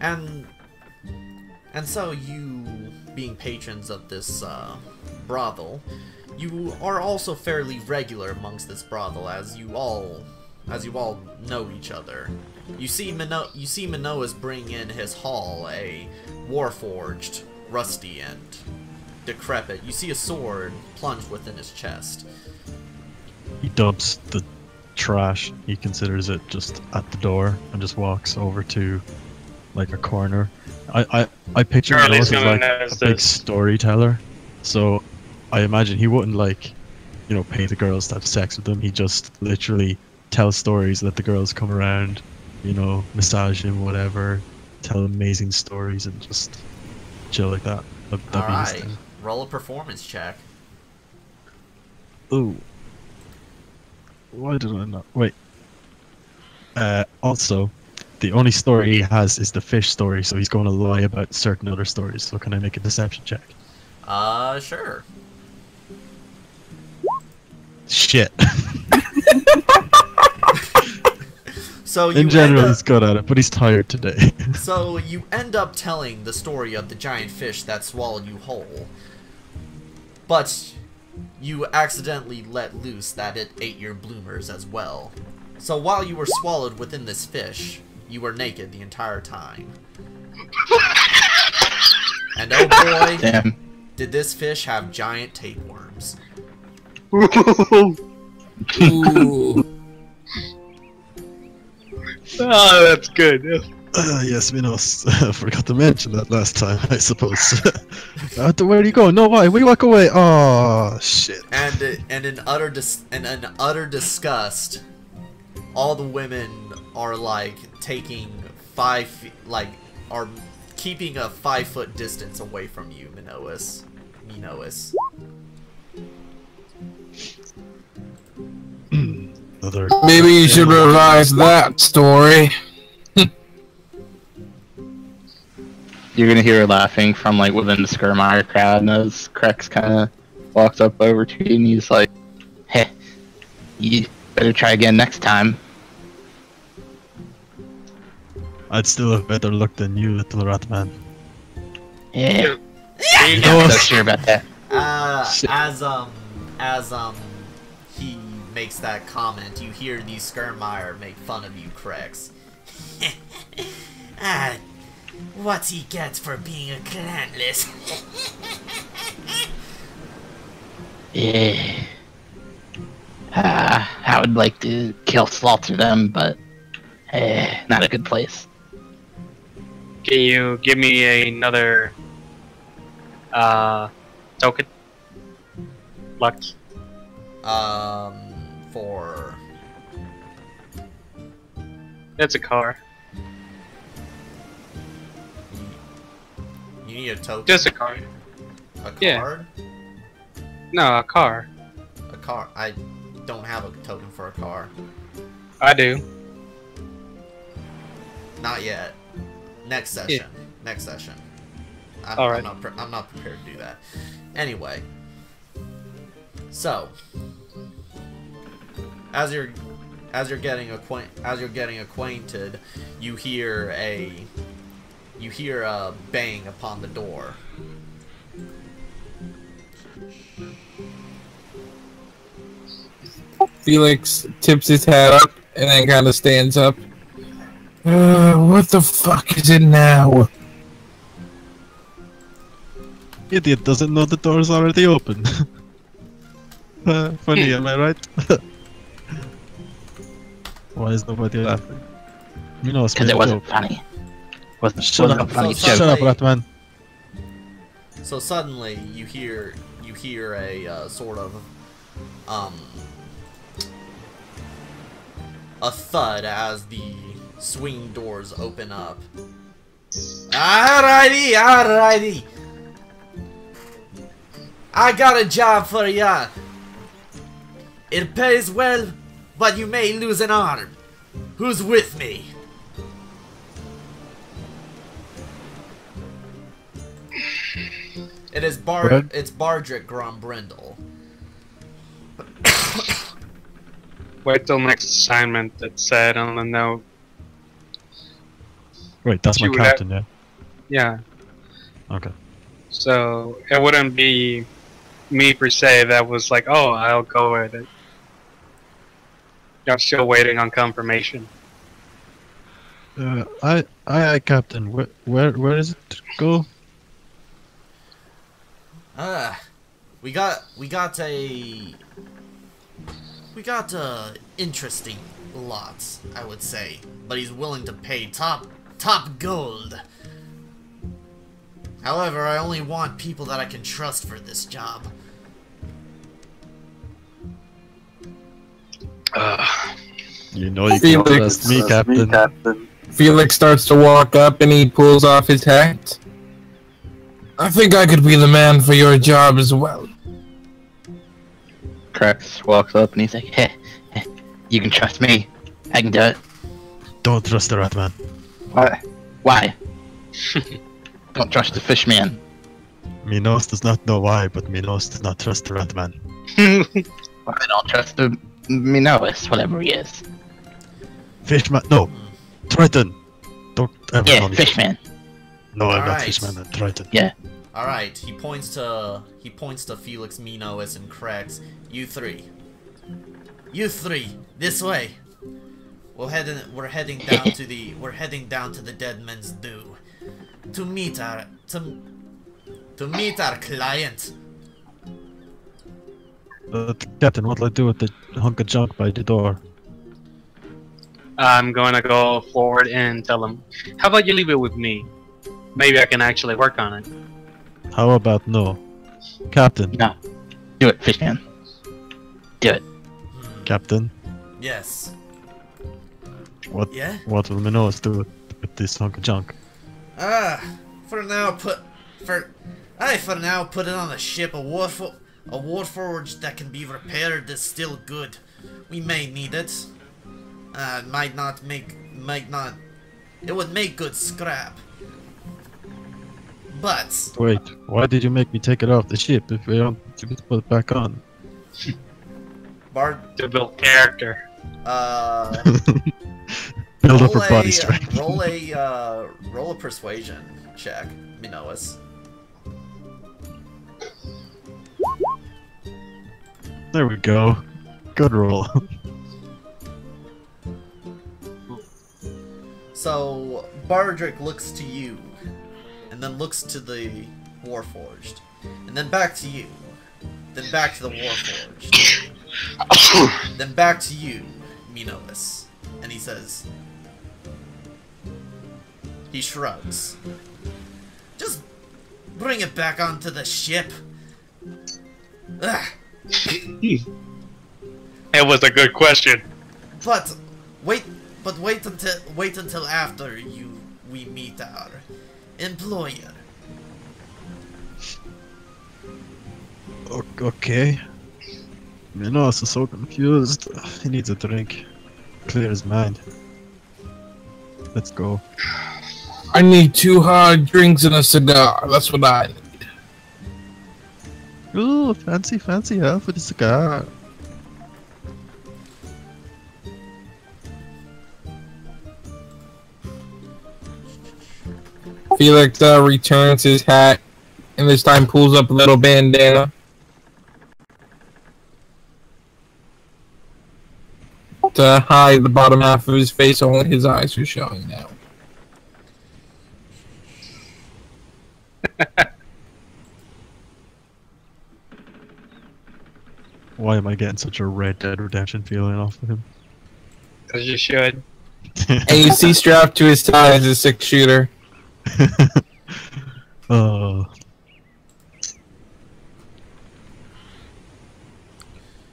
And so you, being patrons of this brothel, you are also fairly regular amongst this brothel, as you all know each other. You see Manoa's bring in his haul a warforged, rusty, and decrepit. You see a sword plunged within his chest. He dumps the trash. He considers it just at the door and just walks over to like a corner. I picture him as like a big storyteller, so I imagine he wouldn't like, pay the girls to have sex with him. He just literally tells stories, let the girls come around, massage him, whatever, tell amazing stories, and just chill like that. That'd be his thing. Roll a performance check. Ooh. Why did I not? Wait. Also, the only story he has is the fish story, so he's going to lie about certain other stories. So can I make a deception check? Sure. Shit. So in general, he's good at it, but he's tired today. So you end up telling the story of the giant fish that swallowed you whole, but you accidentally let loose that it ate your bloomers as well. So while you were swallowed within this fish, you were naked the entire time. And oh boy, Damn. did this fish have giant tapeworms. Ooh. Oh, that's good. Yes, Minos. I forgot to mention that last time, I suppose. Where do you go? No, why? Will you walk away? Oh, shit. And in utter disgust, all the women are like taking are keeping a 5-foot distance away from you, Minois. Another. Maybe you should revise that story. You're gonna hear laughing from like within the Skirmire crowd, and as Krex kind of walks up over to you, and he's like, "Heh, you better try again next time." I'd still have better luck than you, little rat man. Yeah, You I'm know not so us. sure about that. Shit. As he makes that comment, you hear the Skirmire make fun of you, Krex. What's he get for being a clanless? Yeah, I would like to slaughter them, but not a good place. Can you give me another token? Lux? For It's a car. you need a token. Just a car. A yeah. card. No, a car. A car. I don't have a token for a car. I do. Not yet. Next session. Yeah. Next session. Alright. I'm not prepared to do that. Anyway. So, as you're getting acquainted, you hear a bang upon the door. Felix tips his hat up and then kind of stands up. What the fuck is it now? Idiot doesn't know the door's already open. Funny, am I right? Why is nobody laughing? You know, Because it wasn't funny. Wasn't Shut a up, funny So joke. shut up, Ratman. So suddenly you hear a sort of a thud as the swing doors open up. Alrighty. I got a job for ya. It pays well, but you may lose an arm. Who's with me? It's Bardrick Grombrindle. Wait till next assignment that's said on the note. Wait, that's my You would captain, yeah? Yeah. Okay. So it wouldn't be me per se that was like, oh, I'll go with it. I'm still waiting on confirmation. I, Captain. Where is it to go? We got a interesting lot, I would say, but he's willing to pay top gold. However, I only want people that I can trust for this job. You know you can Felix. trust me, Captain. Felix starts to walk up and he pulls off his hat. I think I could be the man for your job as well. Krex walks up and he's like, "Heh, you can trust me. I can do it." Don't trust the Ratman. What? Why? Don't trust the fish man. Minos does not know why, but Minos does not trust the Ratman. Well, I don't trust the Minois, whatever he is. Fishman, no! Triton! Don't ever Yeah, call me fish man. No, I'm not Alright. Fishman, I'm Triton. Yeah. Alright, he points to Felix, Minois, and Krex. You three, this way. We're heading down to the Dead Men's Dew to meet To meet our client. Captain, what'll I do with the hunk of junk by the door? I'm going to go forward and tell him, how about you leave it with me? Maybe I can actually work on it. How about no? Captain. No. Do it, Fishman. Do it. Captain, Yes. what Yeah? what will Minoas do with this hunk of junk? For now put it on a ship. A warforged that can be repaired is still good. We may need it. It would make good scrap. But Wait, why did you make me take it off the ship if we don't put it back on? Bard, To build character. Build up her body strength. roll a persuasion check, Minoas. There we go. Good roll. So Bardrick looks to you, and then looks to the Warforged, and then back to you, then back to the Warforged, then back to you, Minoas, and he says, he shrugs. Just bring it back onto the ship. Ugh. It was a good question. But wait until after we meet our employer. Okay. Minos is so confused. He needs a drink. Clear his mind. Let's go. I need 2 hard drinks and a cigar. That's what I need. Ooh, fancy help with a cigar. Felix returns his hat and this time pulls up a little bandana. To hide the bottom half of his face, only his eyes are showing now. Why am I getting such a Red Dead Redemption feeling off of him? As you should. And you see strapped to his side is a 6-shooter. Oh.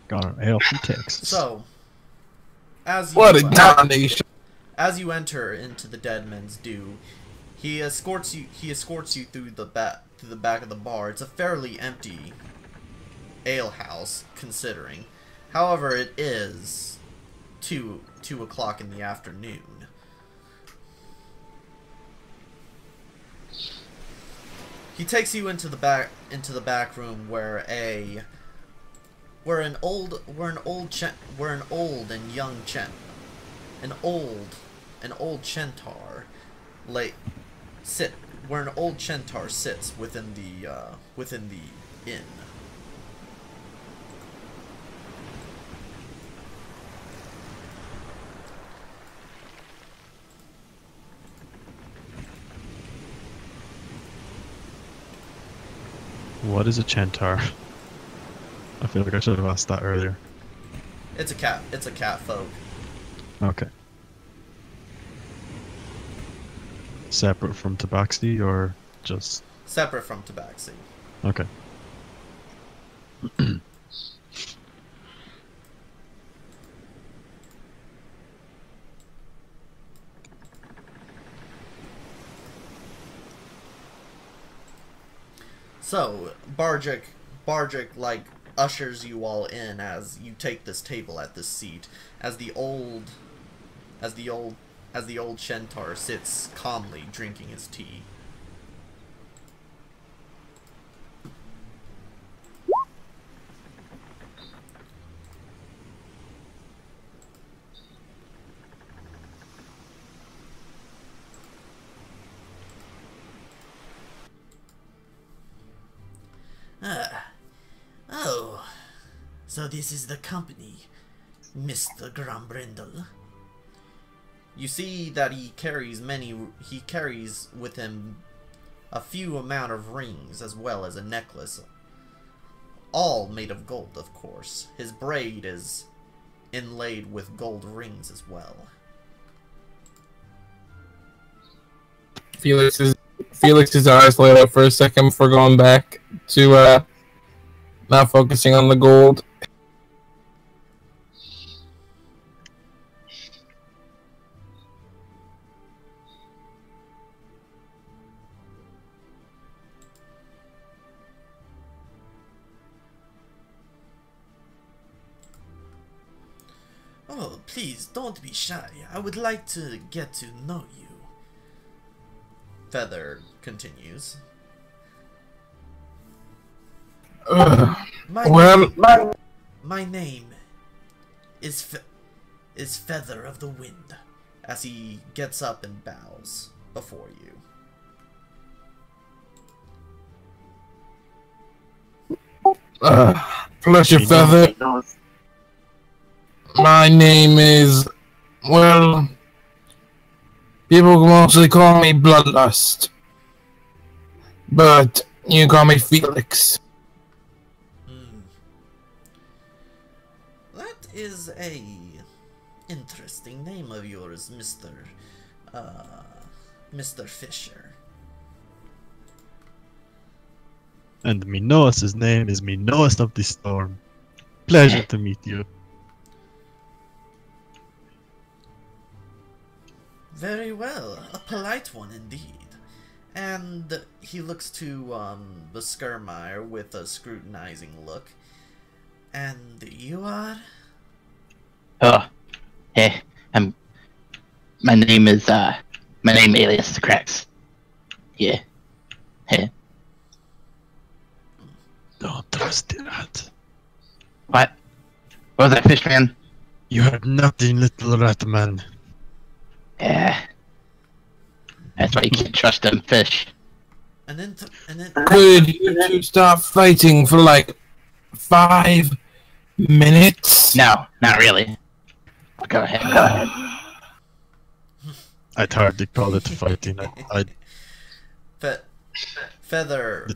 Got an ale from Texas. So, as you What a domination! as you enter into the Dead Men's Dew, he escorts you through the back of the bar. It's a fairly empty ale house, considering. However, it is 2 o'clock in the afternoon. He takes you into the back room where an old centaur sits within the inn. What is a centaur? I feel like I should have asked that earlier. It's a cat folk. Okay. Separate from Tabaxi or just... Separate from Tabaxi. Okay. So, Bardrick like ushers you all in as you take this table at this seat, as the old centaur sits calmly drinking his tea. Oh, so this is the company, Mr. Grombrindle. You see that he carries with him a few amount of rings as well as a necklace. All made of gold, of course. His braid is inlaid with gold rings as well. Felix's eyes light up for a second before going back to not focusing on the gold. Oh, please, don't be shy. I would like to get to know you. Feather continues. My name is Feather of the Wind, as he gets up and bows before you. Pleasure, Feather. My name is, well, people mostly call me Bloodlust, but you can call me Felix. That is a interesting name of yours, Mr. Fisher. And Minoas's name is Minoas of the Storm. Pleasure to meet you. Very well, a polite one indeed. And he looks to the Skirmire with a scrutinizing look. And you are? Oh, hey, my name alias the Cracks. Yeah. Hey. Don't trust that. What? What was that, Fishman? You heard nothing, little rat man. Yeah. That's why you can't trust them fish. And then Could you two stop fighting for like 5 minutes? No, not really. Go ahead. I'd hardly call it fighting. Feather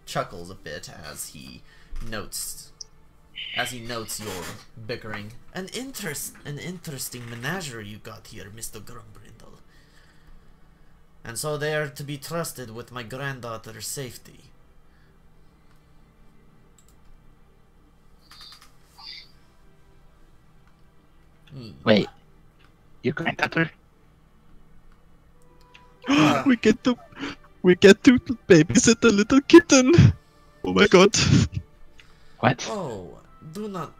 chuckles a bit as he notes your bickering. An interesting menagerie you got here, Mr. Grumbrindle. And so they are to be trusted with my granddaughter's safety. Wait, your granddaughter? we get to babysit the little kitten. Oh my god. What? Oh, do not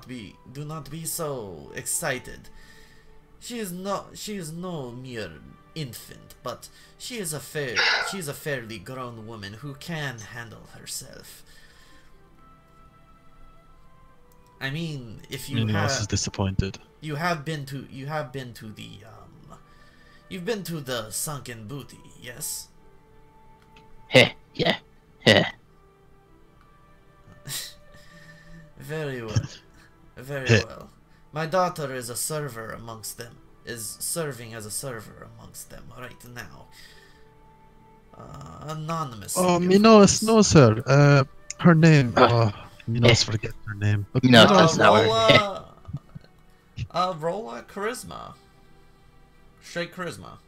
be so excited. She is no mere infant, but she is a fairly grown woman who can handle herself. I mean, if you Minos is disappointed. you've been to the sunken booty, yes? Heh, yeah. Heh. Very well. Very well. My daughter is serving as a server amongst them right now. Anonymously. Oh, Minos knows her. Her name. Minos forget her name. But Minos Minos- doesn't know her. Roll a charisma. Straight charisma.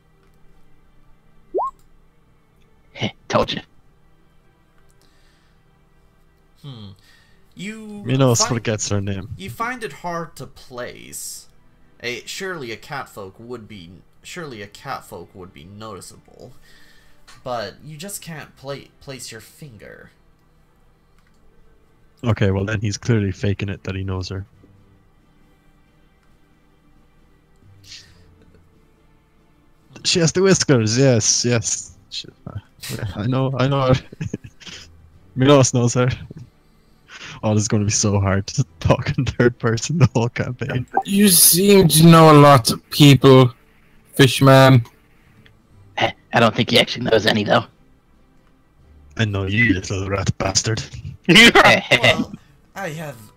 Heh, told you. Minos forgets her name. You find it hard to place. Surely a catfolk would be noticeable, but you just can't place your finger. Okay, well then he's clearly faking it that he knows her. She has the whiskers. Yes. I know her. Minos knows her. Oh, this is going to be so hard to talk in third person the whole campaign. You seem to know a lot of people, Fishman. Heh, I don't think he actually knows any, though. I know you, little rat bastard. Well, I have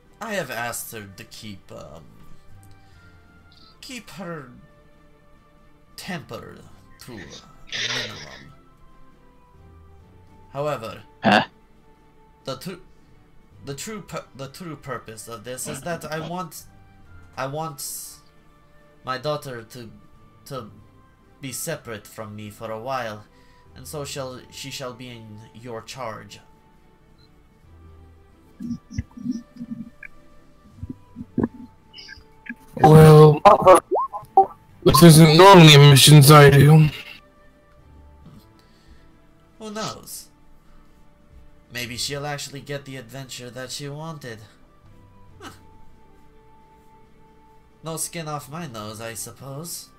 asked her to keep her temper minimum. However, Huh? the true purpose of this is that I want my daughter to be separate from me for a while, and so she shall be in your charge. Well, this isn't normally missions I do. Who knows? Maybe she'll actually get the adventure that she wanted. Huh. No skin off my nose, I suppose.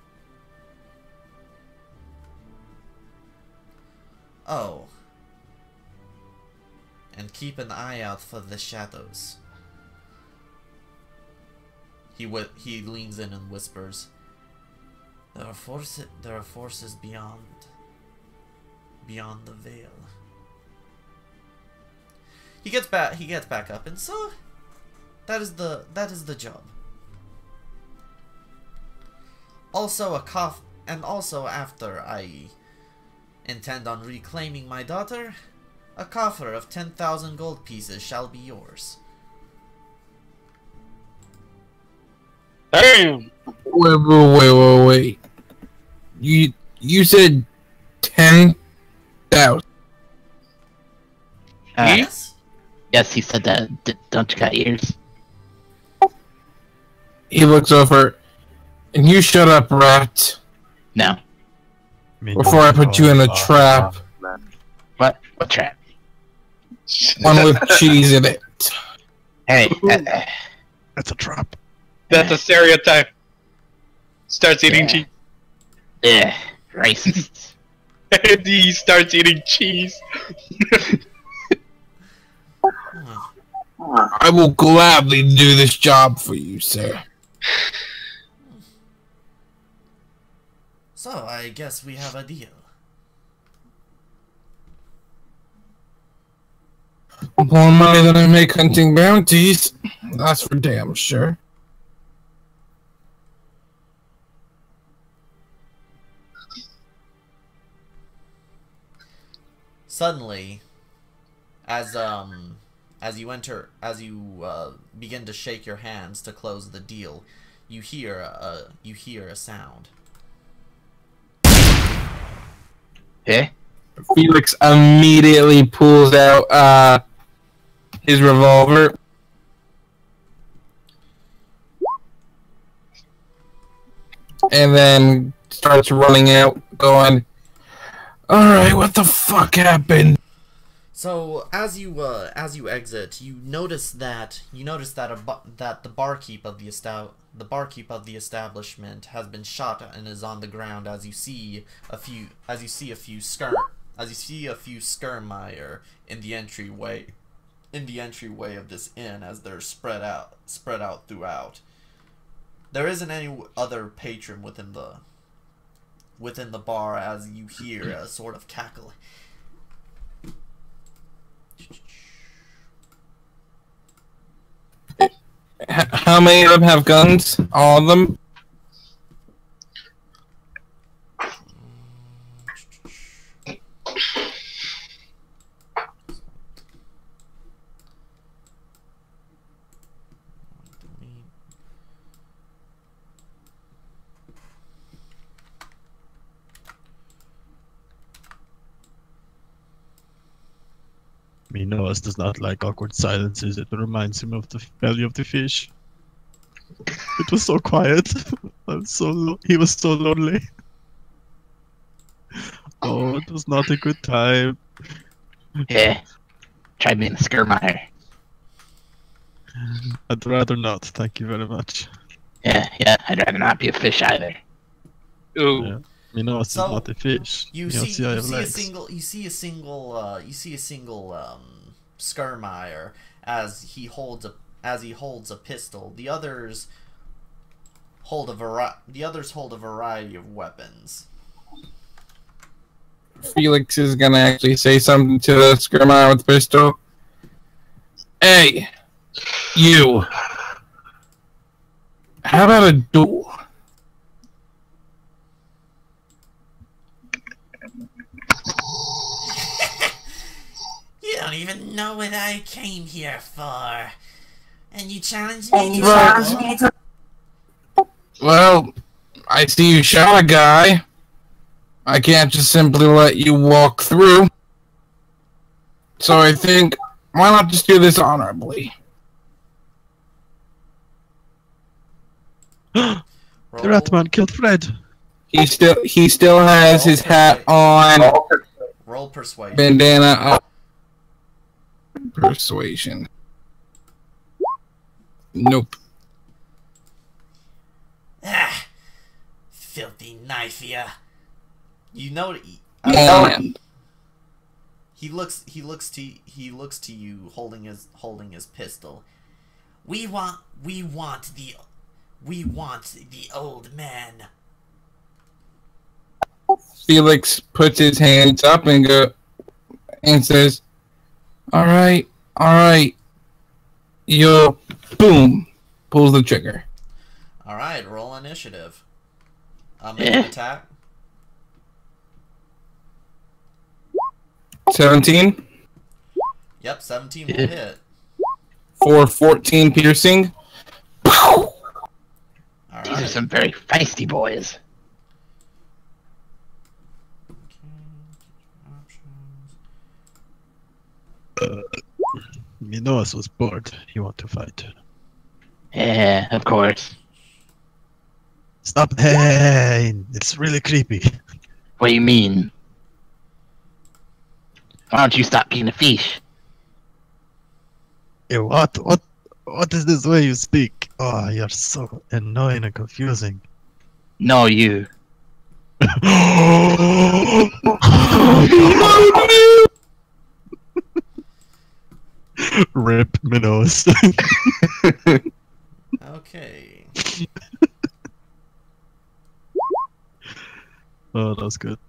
Oh. And keep an eye out for the shadows. He leans in and whispers, There are forces beyond the veil. He gets back up, and so that is the job. Also after I intend on reclaiming my daughter, a coffer of 10,000 gold pieces shall be yours. Damn. Wait. You said 10,000. Yes? Yes, he said that. Don't you got ears? He looks over, and you shut up, rat, No. before I put you in a trap. What? What trap? One with cheese in it. Hey. That's a trap. That's a stereotype. Starts eating cheese. Yeah. Racist. He starts eating cheese. I will gladly do this job for you, sir. So, I guess we have a deal. More money than I make hunting bounties. That's for damn sure. Suddenly, as you begin to shake your hands to close the deal, you hear a sound. Yeah? Felix immediately pulls out his revolver. And then starts running out, going, "Alright, what the fuck happened?" So as you exit, you notice that that the barkeep of the establishment has been shot and is on the ground. As you see a few skirmire in the entryway of this inn, as they're spread out throughout. There isn't any other patron within the bar, as you hear a sort of cackle. How many of them have guns? All of them? Noah does not like awkward silences. It reminds him of the belly of the fish. It was so quiet. He was so lonely. Oh, it was not a good time. Yeah. Try being a skirmire. I'd rather not. Thank you very much. Yeah. I'd rather not be a fish either. Ooh. Yeah. Noah is So, not a fish. You He see has a legs. single skirmire as he holds a pistol. The others hold a variety of weapons. Felix is gonna actually say something to the skirmire with the pistol. Hey, you. How about a duel? know what I came here for. And you challenge me to duel? Well, I see you shot a guy. I can't just simply let you walk through. So I think, why not just do this honorably? The Ratman killed Fred. He still has his hat on. Roll persuasion. Bandana up. Persuasion. Nope. Ah, filthy knife, ya. You know he looks to you holding his pistol. We want the old man. Felix puts his hands up and says, all right. You'll boom, pulls the trigger. All right, roll initiative. Make an attack. 17. Yep, 17 will hit. For 14 piercing. All These are right. some very feisty boys. Minoas was bored. He want to fight. Yeah, of course. Stop! Hey, it's really creepy. What do you mean? Why don't you stop being a fish? Hey, what is this way you speak? Oh, you're so annoying and confusing. No, you. Rip Minos. Okay. Oh, that was good.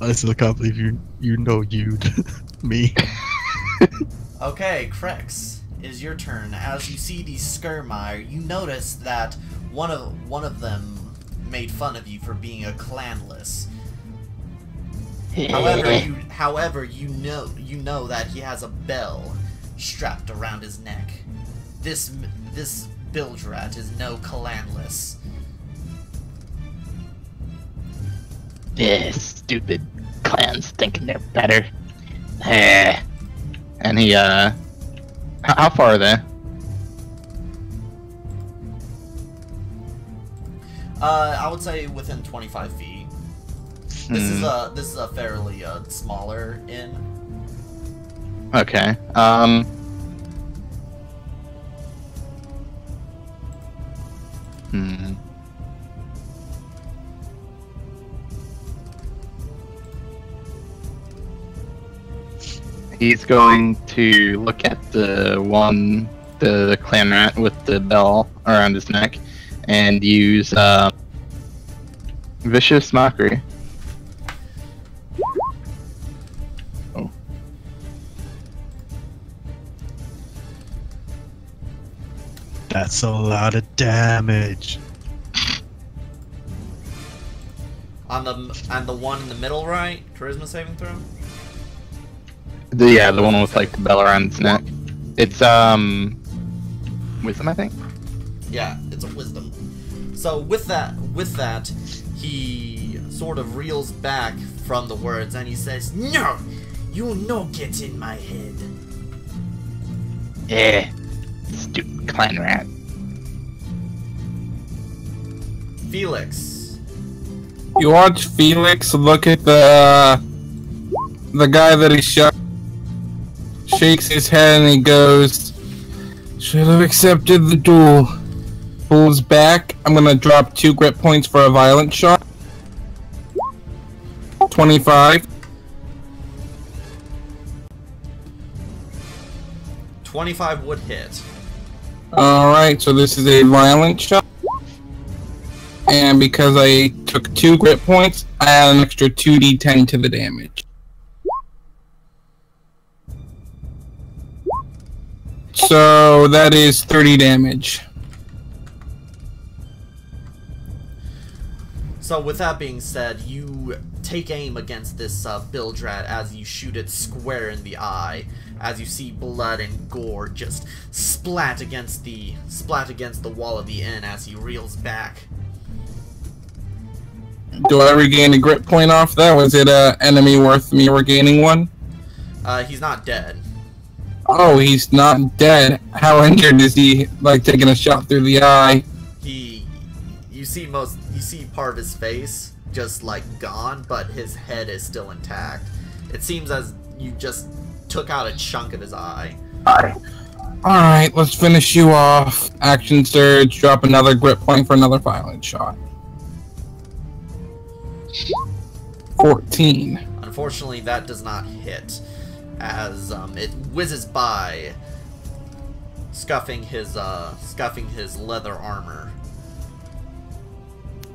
I still can't believe you know you'd me. Okay, Krex, is your turn. As you see these Skirmire, you notice that one of them made fun of you for being a clanless. However, you know that he has a bell strapped around his neck. This Bildrat is no clanless. Yeah, stupid clans thinking they're better. And he, how far are they? I would say within 25 feet. This is a fairly smaller inn. Okay, He's going to look at the clan rat with the bell around his neck, and use vicious mockery. Oh. That's a lot of damage. On the one in the middle, right? Charisma saving throw. The one with like the bell around its neck. It's wisdom, I think. Yeah, it's a wisdom. So with that, he sort of reels back from the words and he says, "No, you no get in my head." Yeah, stupid clan rat. Felix. You watch Felix look at the guy that he shot, shakes his head, and he goes, "Should have accepted the duel." Pulls back. I'm gonna drop 2 grit points for a violent shot. 25. 25 would hit. Alright, so this is a violent shot. And and because I took 2 grit points, I add an extra 2d10 to the damage. So that is 30 damage. So with that being said, you take aim against this Bildrat as you shoot it square in the eye, as you see blood and gore just splat against the wall of the inn as he reels back. Do I regain a grit point off that? Was it an enemy worth me regaining one? He's not dead. Oh, he's not dead. How injured is he? Like taking a shot through the eye? You see part of his face just like gone, but his head is still intact. It seems as you just took out a chunk of his eye. Alright, let's finish you off. Action surge, drop another grit point for another violent shot. 14. Unfortunately, that does not hit, as it whizzes by, scuffing his leather armor.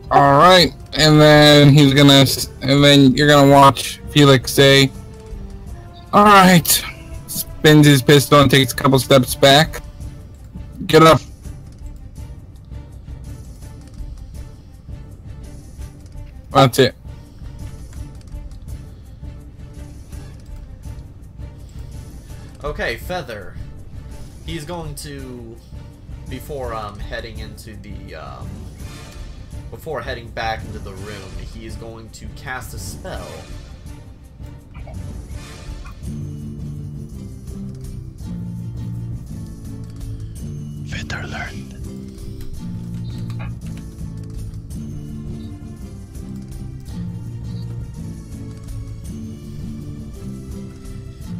Alright, and then you're gonna watch Felix say, alright, spins his pistol and takes a couple steps back. Get up. That's it. Okay, Feather. He's going to, before heading back into the room, he is going to cast a spell. Feather learned.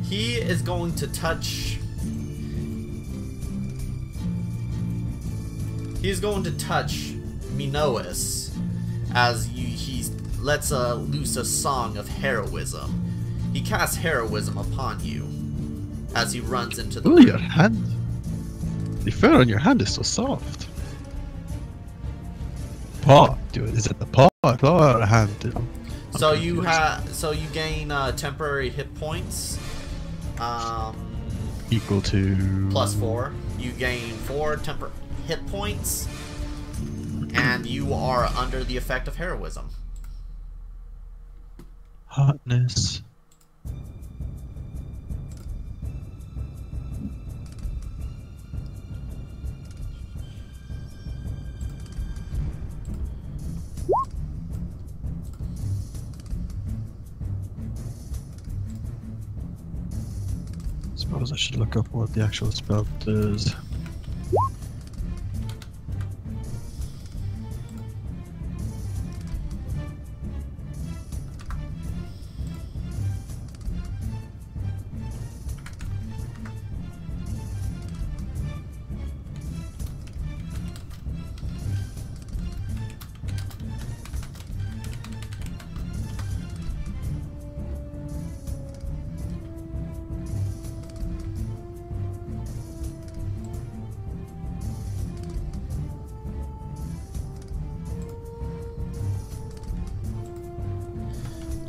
He is going to touch. He's going to touch Minoas as he lets loose a song of heroism. He casts heroism upon you as he runs into the Oh, room. your hand. The fur on your hand is so soft. Paw, dude. Is it the paw? Claw or hand? Dude? So you gain temporary hit points. Equal to +4. You gain 4 hit points, and you are under the effect of heroism. hotness. Suppose I should look up what the actual spell does.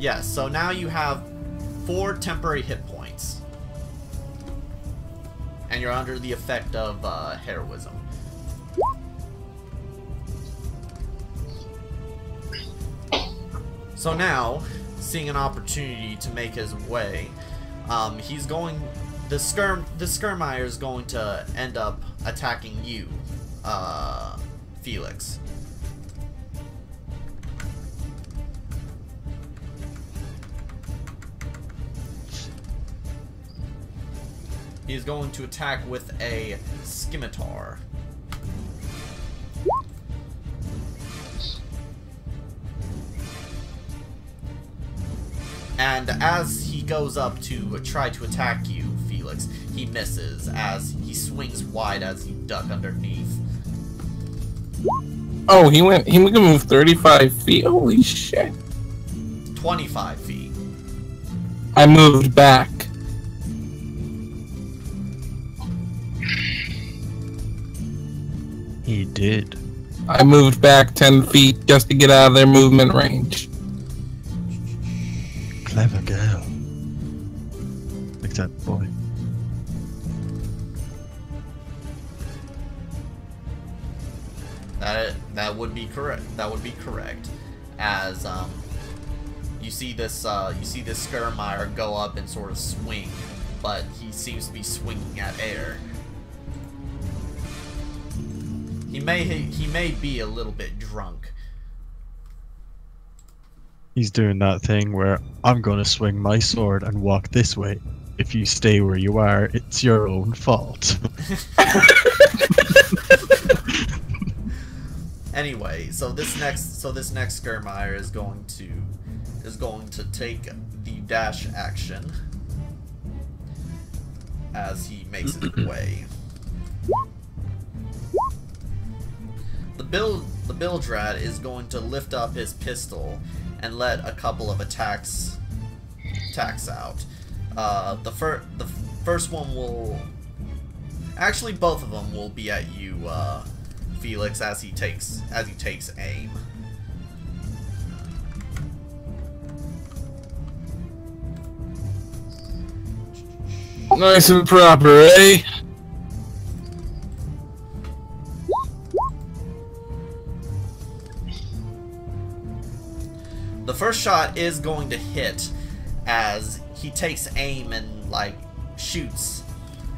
Yes, so now you have 4 temporary hit points. And you're under the effect of heroism. So now, seeing an opportunity to make his way, he's going... The Skirmire is going to end up attacking you, Felix. He's going to attack with a scimitar. And as he goes up to try to attack you, Felix, he misses as he swings wide as you duck underneath. Oh, he can move 35 feet. Holy shit. 25 feet. I moved back. He did. I moved back 10 feet just to get out of their movement range. Clever girl. Except boy. That would be correct. That would be correct. As you see this Skirmire go up and sort of swing, but he seems to be swinging at air. He may be a little bit drunk. He's doing that thing where I'm gonna swing my sword and walk this way. If you stay where you are, it's your own fault. Anyway, so this next Skirmire is going to take the dash action as he makes his way. The Bildrat is going to lift up his pistol and let a couple of attacks out. The first one will actually, both of them will be at you, Felix, as he takes aim. Nice and proper, eh? The first shot is going to hit as he takes aim and like shoots,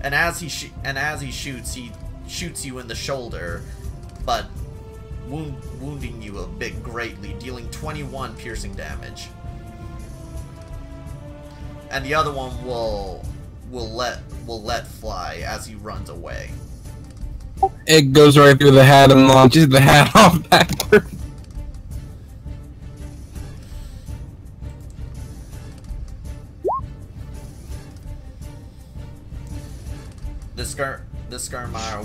and as he shoots, he shoots you in the shoulder, but wounding you a bit greatly, dealing 21 piercing damage. And the other one will let fly as he runs away. It goes right through the hat and launches the hat off backward. The Skirmire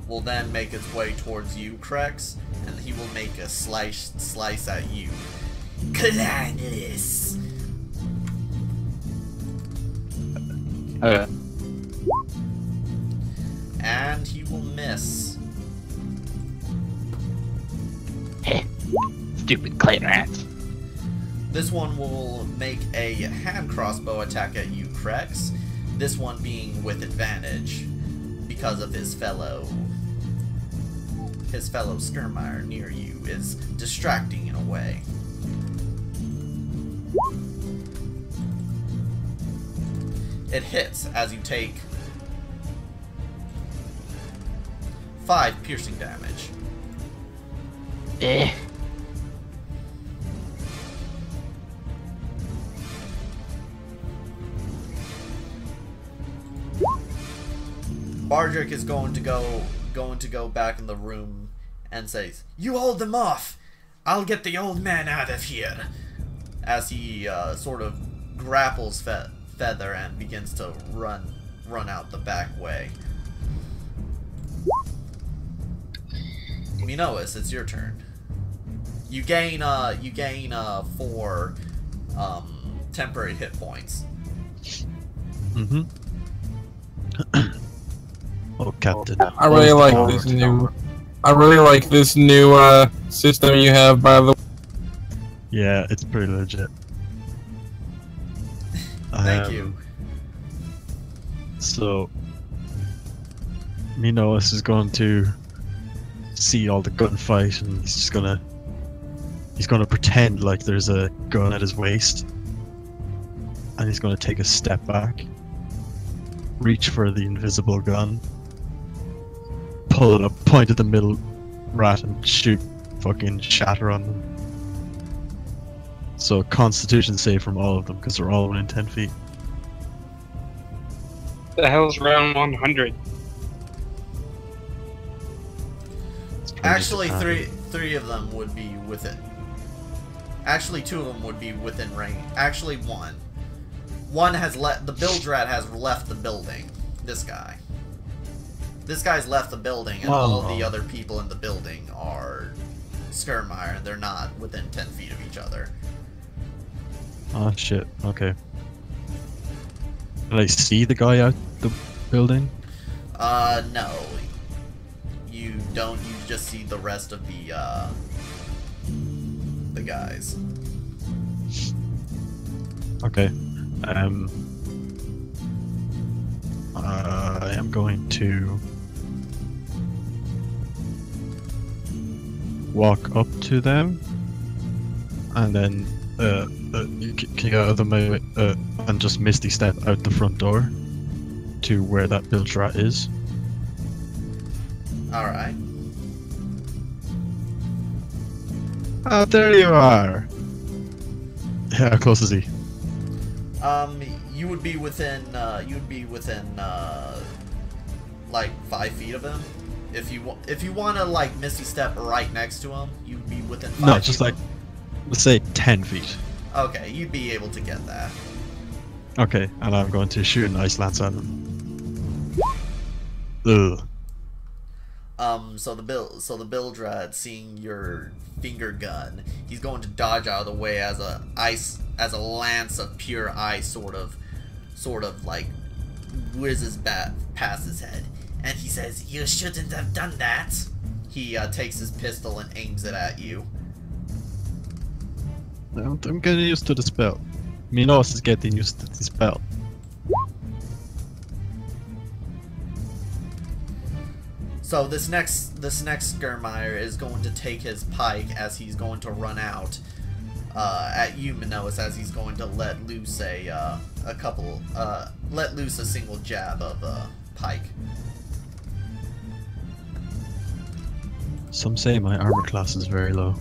will then make its way towards you, Krex, and he will make a slice at you. Clannis! Okay. And he will miss. Stupid clan rats. This one will make a hand crossbow attack at you, Krex. This one being with advantage because of his fellow Skirmire near you is distracting in a way. It hits as you take 5 piercing damage. Bardrick is going to go back in the room and says, "You hold them off. I'll get the old man out of here." As he sort of grapples Feather and begins to run out the back way. Minoas, it's your turn. You gain 4 temporary hit points. Mm-hmm. Oh, Captain. I really like this new system you have, by the way. Yeah, it's pretty legit. Thank you. So, Minoas is going to see all the gunfight, and he's gonna pretend like there's a gun at his waist, and he's gonna take a step back, reach for the invisible gun, pull it up, point at the middle rat, and shoot fucking shatter on them. So Constitution save from all of them because they're all within 10 feet. The hell's round 100? Actually, three of them would be within. Actually, 2 of them would be within range. Actually, one. One has the Bildrat has left the building. This guy. This guy's left the building, and all of the other people in the building are Skirmire, and they're not within 10 feet of each other. Oh shit, okay. Can I see the guy out the building? No. You don't. You just see the rest of the guys. Okay. I am going to walk up to them, and then can you get out of the way and just misty step out the front door to where that bilge rat is. All right. Ah, there you are. Yeah, how close is he? You would be within. Like 5 feet of him. If you want to like misty step right next to him, you'd be within 5 feet. No, just like, let's say 10 feet. Okay, you'd be able to get that. Okay, and I'm going to shoot an ice lance at him. Ugh. So the Bildred, seeing your finger gun, he's going to dodge out of the way as a lance of pure ice sort of like whizzes past his head, and he says, "You shouldn't have done that." He takes his pistol and aims it at you. Well, I'm getting used to the spell. My nose is getting used to the spell. So this next Skirmire is going to take his pike as he's going to run out at you, Minoas, as he's going to let loose a single jab of pike. Some say my armor class is very low.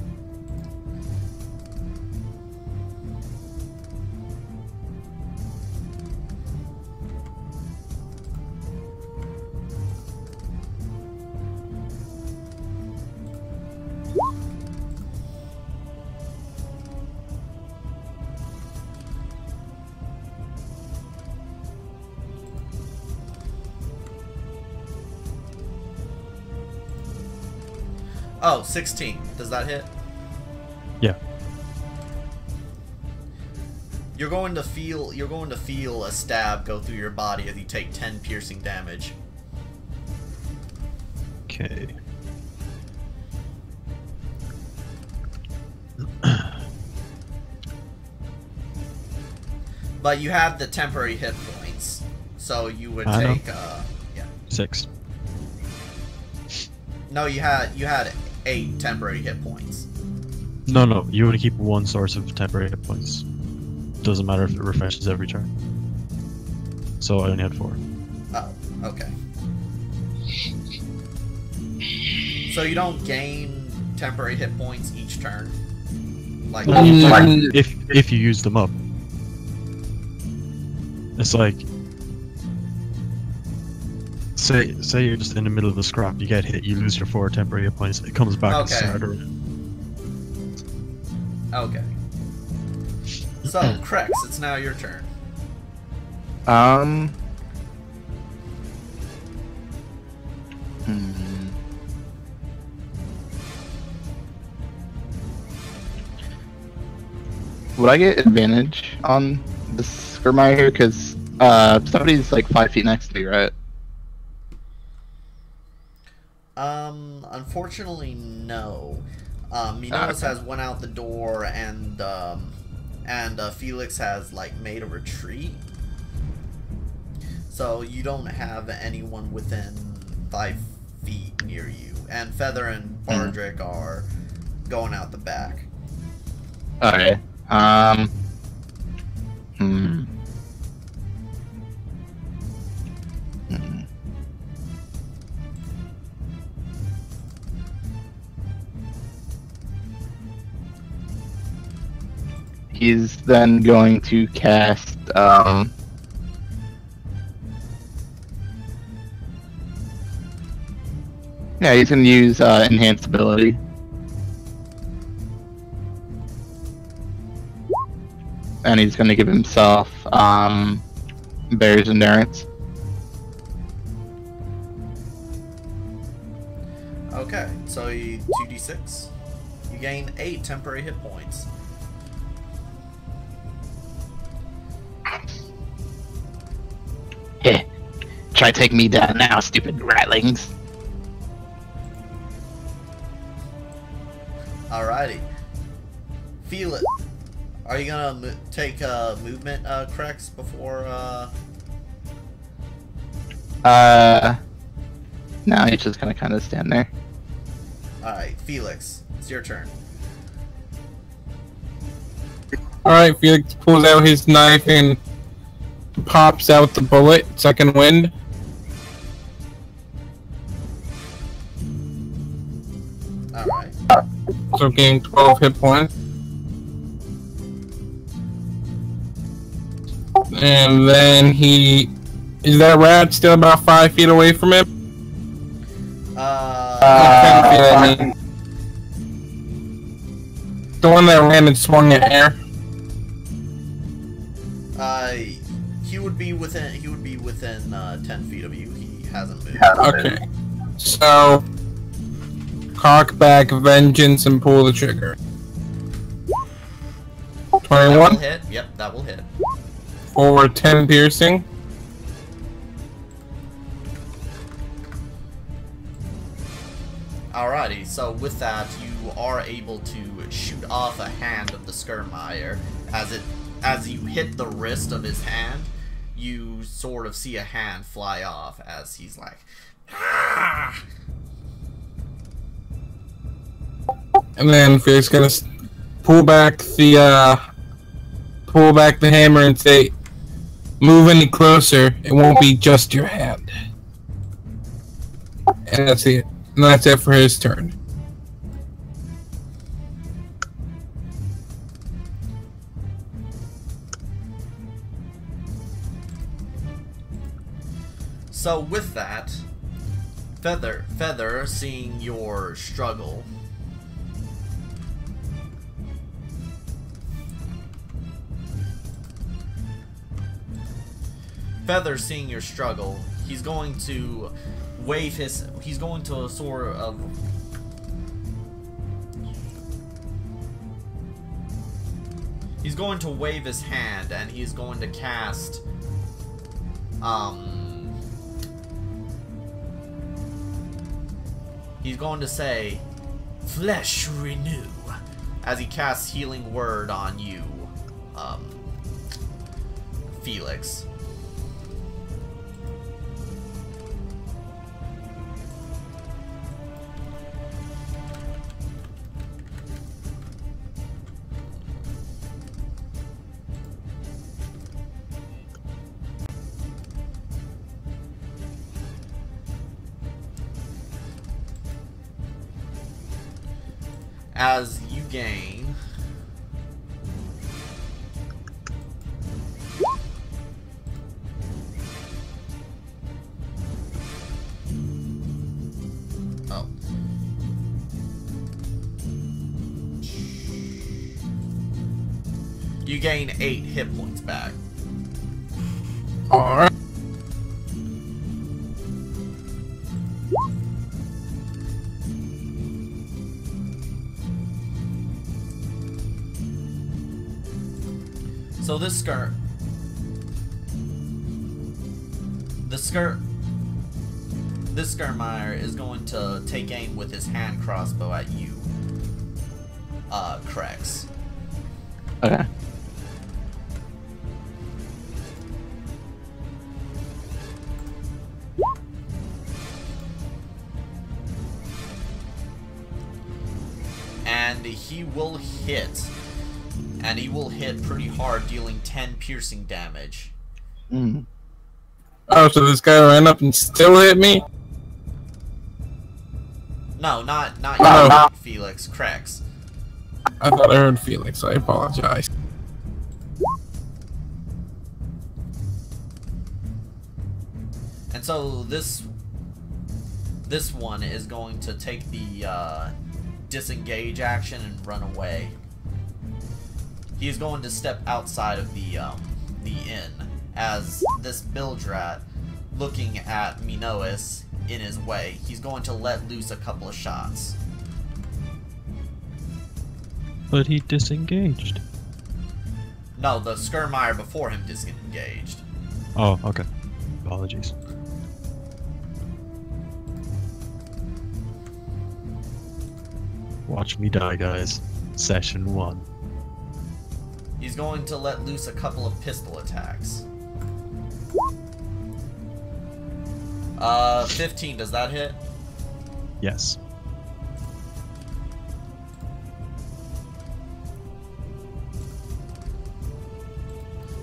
Oh, 16. Does that hit? Yeah. You're going to feel a stab go through your body as you take 10 piercing damage. Okay. But you have the temporary hit points, so you would I know. take yeah. 6. No, you had 8 temporary hit points. No, you only keep one source of temporary hit points. Doesn't matter if it refreshes every turn. So I only had 4. Oh, okay. So you don't gain temporary hit points each turn? Like, If you use them up. It's like, say you're just in the middle of the scrap, you get hit, you lose your 4 temporary hit points, it comes back and Okay. start around. Okay. So, Krex, it's now your turn. Would I get advantage on this Skirmire here? Because somebody's like 5 feet next to me, right? Unfortunately, no. Minoas has went out the door, and Felix has like made a retreat. So you don't have anyone within 5 feet near you, and Feather and Bardrick are going out the back. Okay. He's then going to cast, yeah, he's going to use, Enhanced Ability. And he's going to give himself, Bear's Endurance. Okay, so you 2d6. You gain 8 temporary hit points. Heh. Try to take me down now, stupid ratlings. Alrighty. Feel it. Are you gonna take movement corrects before? No, he's just gonna kind of stand there. Alright, Felix, it's your turn. Alright, Felix pulls out his knife and pops out the bullet, second wind. Alright. So gain 12 hit points. And then he... Is that rat still about 5 feet away from him? 10 feet, I mean. The one that ran and swung at air. He would be within 10 feet of you. He hasn't moved. Okay. So cock back vengeance and pull the trigger. That 21 will hit. Yep, that will hit. for 10 piercing. Alrighty, so with that, you are able to shoot off a hand of the Skirmire. As you hit the wrist of his hand, you sort of see a hand fly off as he's like, ah! And then Felix gonna pull back the hammer and say, "Move any closer, it won't be just your hand." And that's it. And that's it for his turn. So with that, Feather, seeing your struggle, he's going to wave his. He's going to sort of. He's going to wave his hand, and he's going to cast. He's going to say, "Flesh renew," as he casts Healing Word on you, Felix. As you gain you gain 8 hit points back. Alright. So this Skirmire is going to take aim with his hand crossbow at you, Krex. Okay. And he will hit. And he will hit pretty hard, dealing 10 piercing damage. Mm. Oh, so this guy ran up and still hit me? No, not Oh. you, Felix. Krex. I thought I heard Felix, I apologize. And so this one is going to take the disengage action and run away. He's going to step outside of the inn as this Bildrat, looking at Minois in his way, he's going to let loose a couple of shots. But he disengaged. No, the Skirmire before him disengaged. Oh, okay. Apologies. Watch me die, guys. Session 1. He's going to let loose a couple of pistol attacks. 15, does that hit? Yes.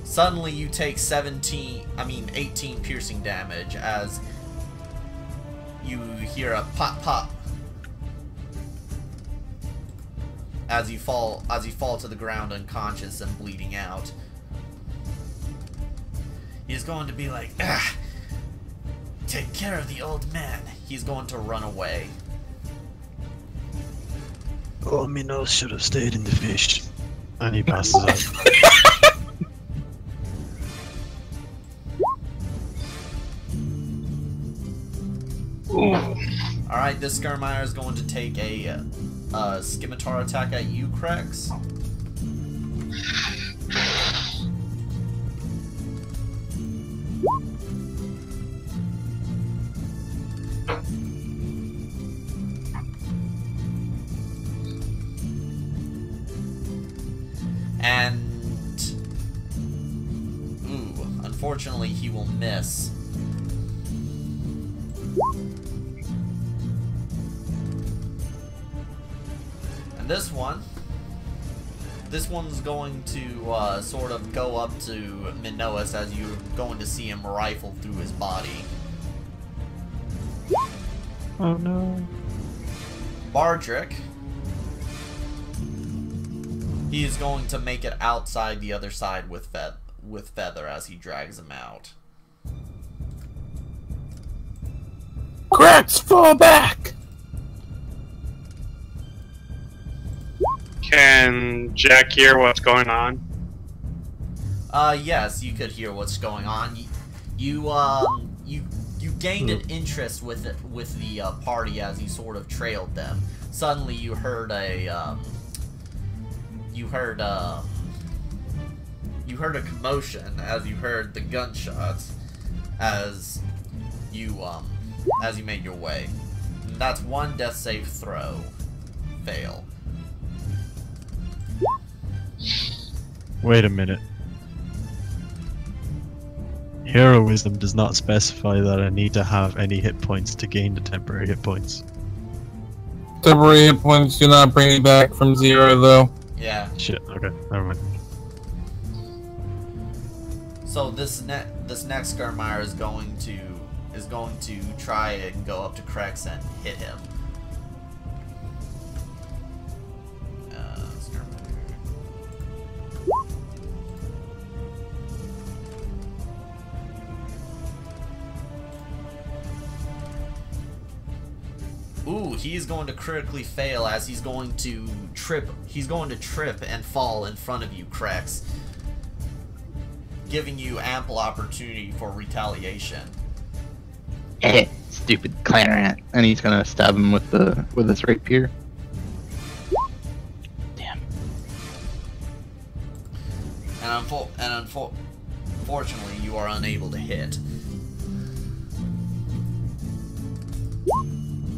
Suddenly you take 18 piercing damage as you hear a pop pop as you fall to the ground unconscious and bleeding out. He's going to be like, "Ah, take care of the old man." He's going to run away. Oh, me nose should have stayed in the fish. And he passes out. Alright, this Skirmire is going to take a scimitar attack at you, Krex. And unfortunately he will miss. And this one's going to sort of go up to Minoas as you're going to see him rifle through his body. Oh no. Bardrick, he is going to make it outside the other side with Feather as he drags him out. Cracks, fall back! Can Jack hear what's going on? Yes, you could hear what's going on. You gained an interest with the party as you sort of trailed them. Suddenly, you heard a commotion as you heard the gunshots as you made your way. And that's one death save throw fail. Wait a minute. Heroism does not specify that I need to have any hit points to gain the temporary hit points. Temporary hit points do not bring you back from 0, though. Yeah. Shit, okay, never mind. So this next Skirmire is going to try and go up to Krex and hit him. Ooh, he's going to critically fail as he's going to trip and fall in front of you, Krex, giving you ample opportunity for retaliation. Stupid Clanrant. And he's gonna stab him with his rapier. Damn. And unfortunately, you are unable to hit.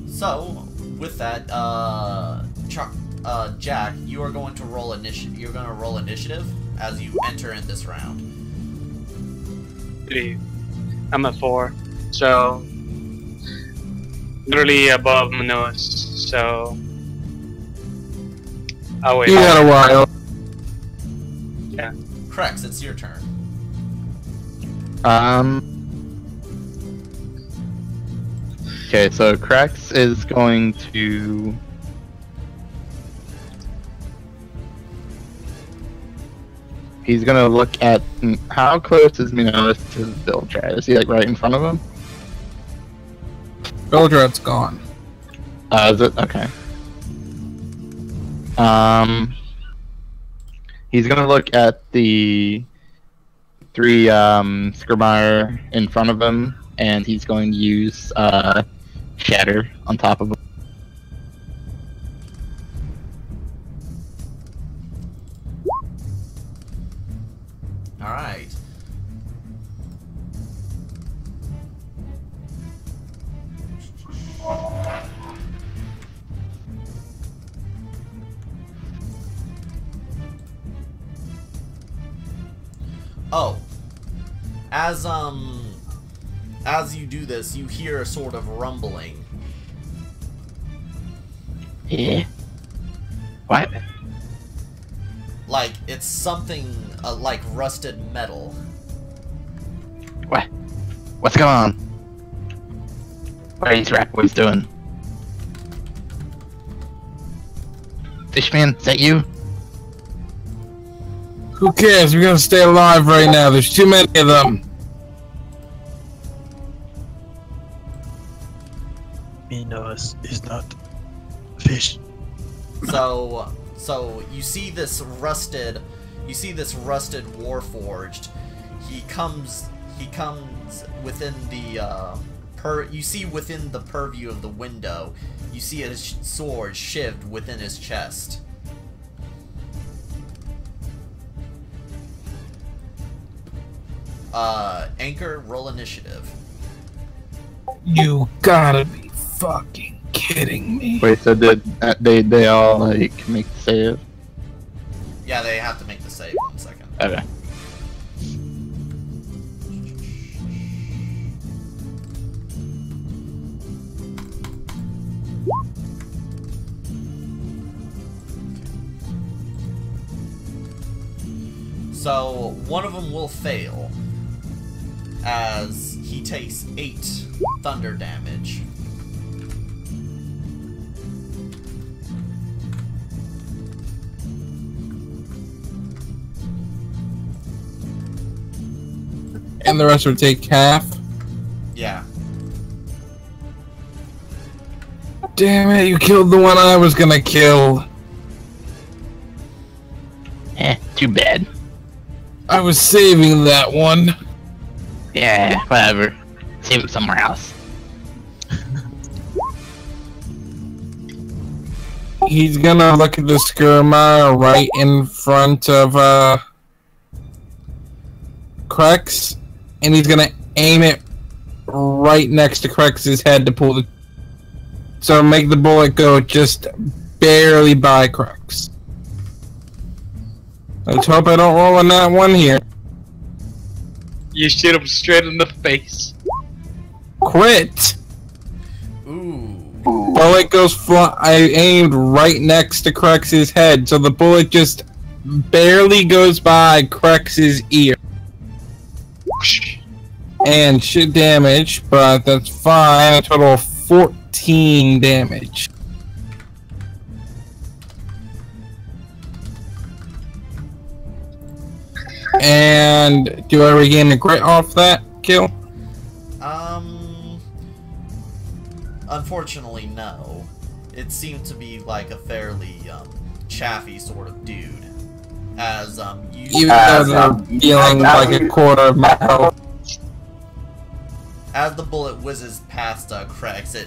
So, with that, Jack, you are going to roll initiative. You're going to roll initiative as you enter in this round. I'm at 4, so literally above Manoas. So oh wait, You got a while. yeah. Krex, it's your turn. Okay, so Krax is going to... He's gonna look at... How close is Minoas to Bildred? Is he like right in front of him? Bildred's gone. Is it? Okay. He's gonna look at the 3 Skirmire in front of him, and he's going to use Shatter on top of him. Alright. Oh. As you do this, you hear a sort of rumbling. Yeah. What? Like, it's something, like rusted metal. What? What's going on? What are these rat boys doing? Fishman, is that you? Who cares? We're gonna stay alive right now. There's too many of them. Me knows is not fish. So you see this rusted warforged. He comes within the you see within the purview of the window. You see his sword shivved within his chest. Anchor, roll initiative. You gotta be fucking kidding me. Wait, so did they all like make the save? Yeah, they have to make the save. 1 second. Okay. So one of them will fail, as he takes 8 thunder damage. And the rest would take half. Yeah. Damn it, you killed the one I was gonna kill. Too bad. I was saving that one. Yeah, whatever. Save it somewhere else. He's gonna look at the skirmire right in front of Krex, and he's gonna aim it right next to Krex's head to pull the. So make the bullet go just barely by Krex. Let's hope I don't roll on that one here. You shoot him straight in the face. Quit! Ooh. Bullet goes fly. I aimed right next to Krex's head, so the bullet just barely goes by Krex's ear. And shit damage, but that's fine. A total of 14 damage. And do I regain a grit off that kill? Unfortunately, no. It seemed to be like a fairly, chaffy sort of dude. As, Even though they're dealing like a quarter of my health. As the bullet whizzes past, Krex,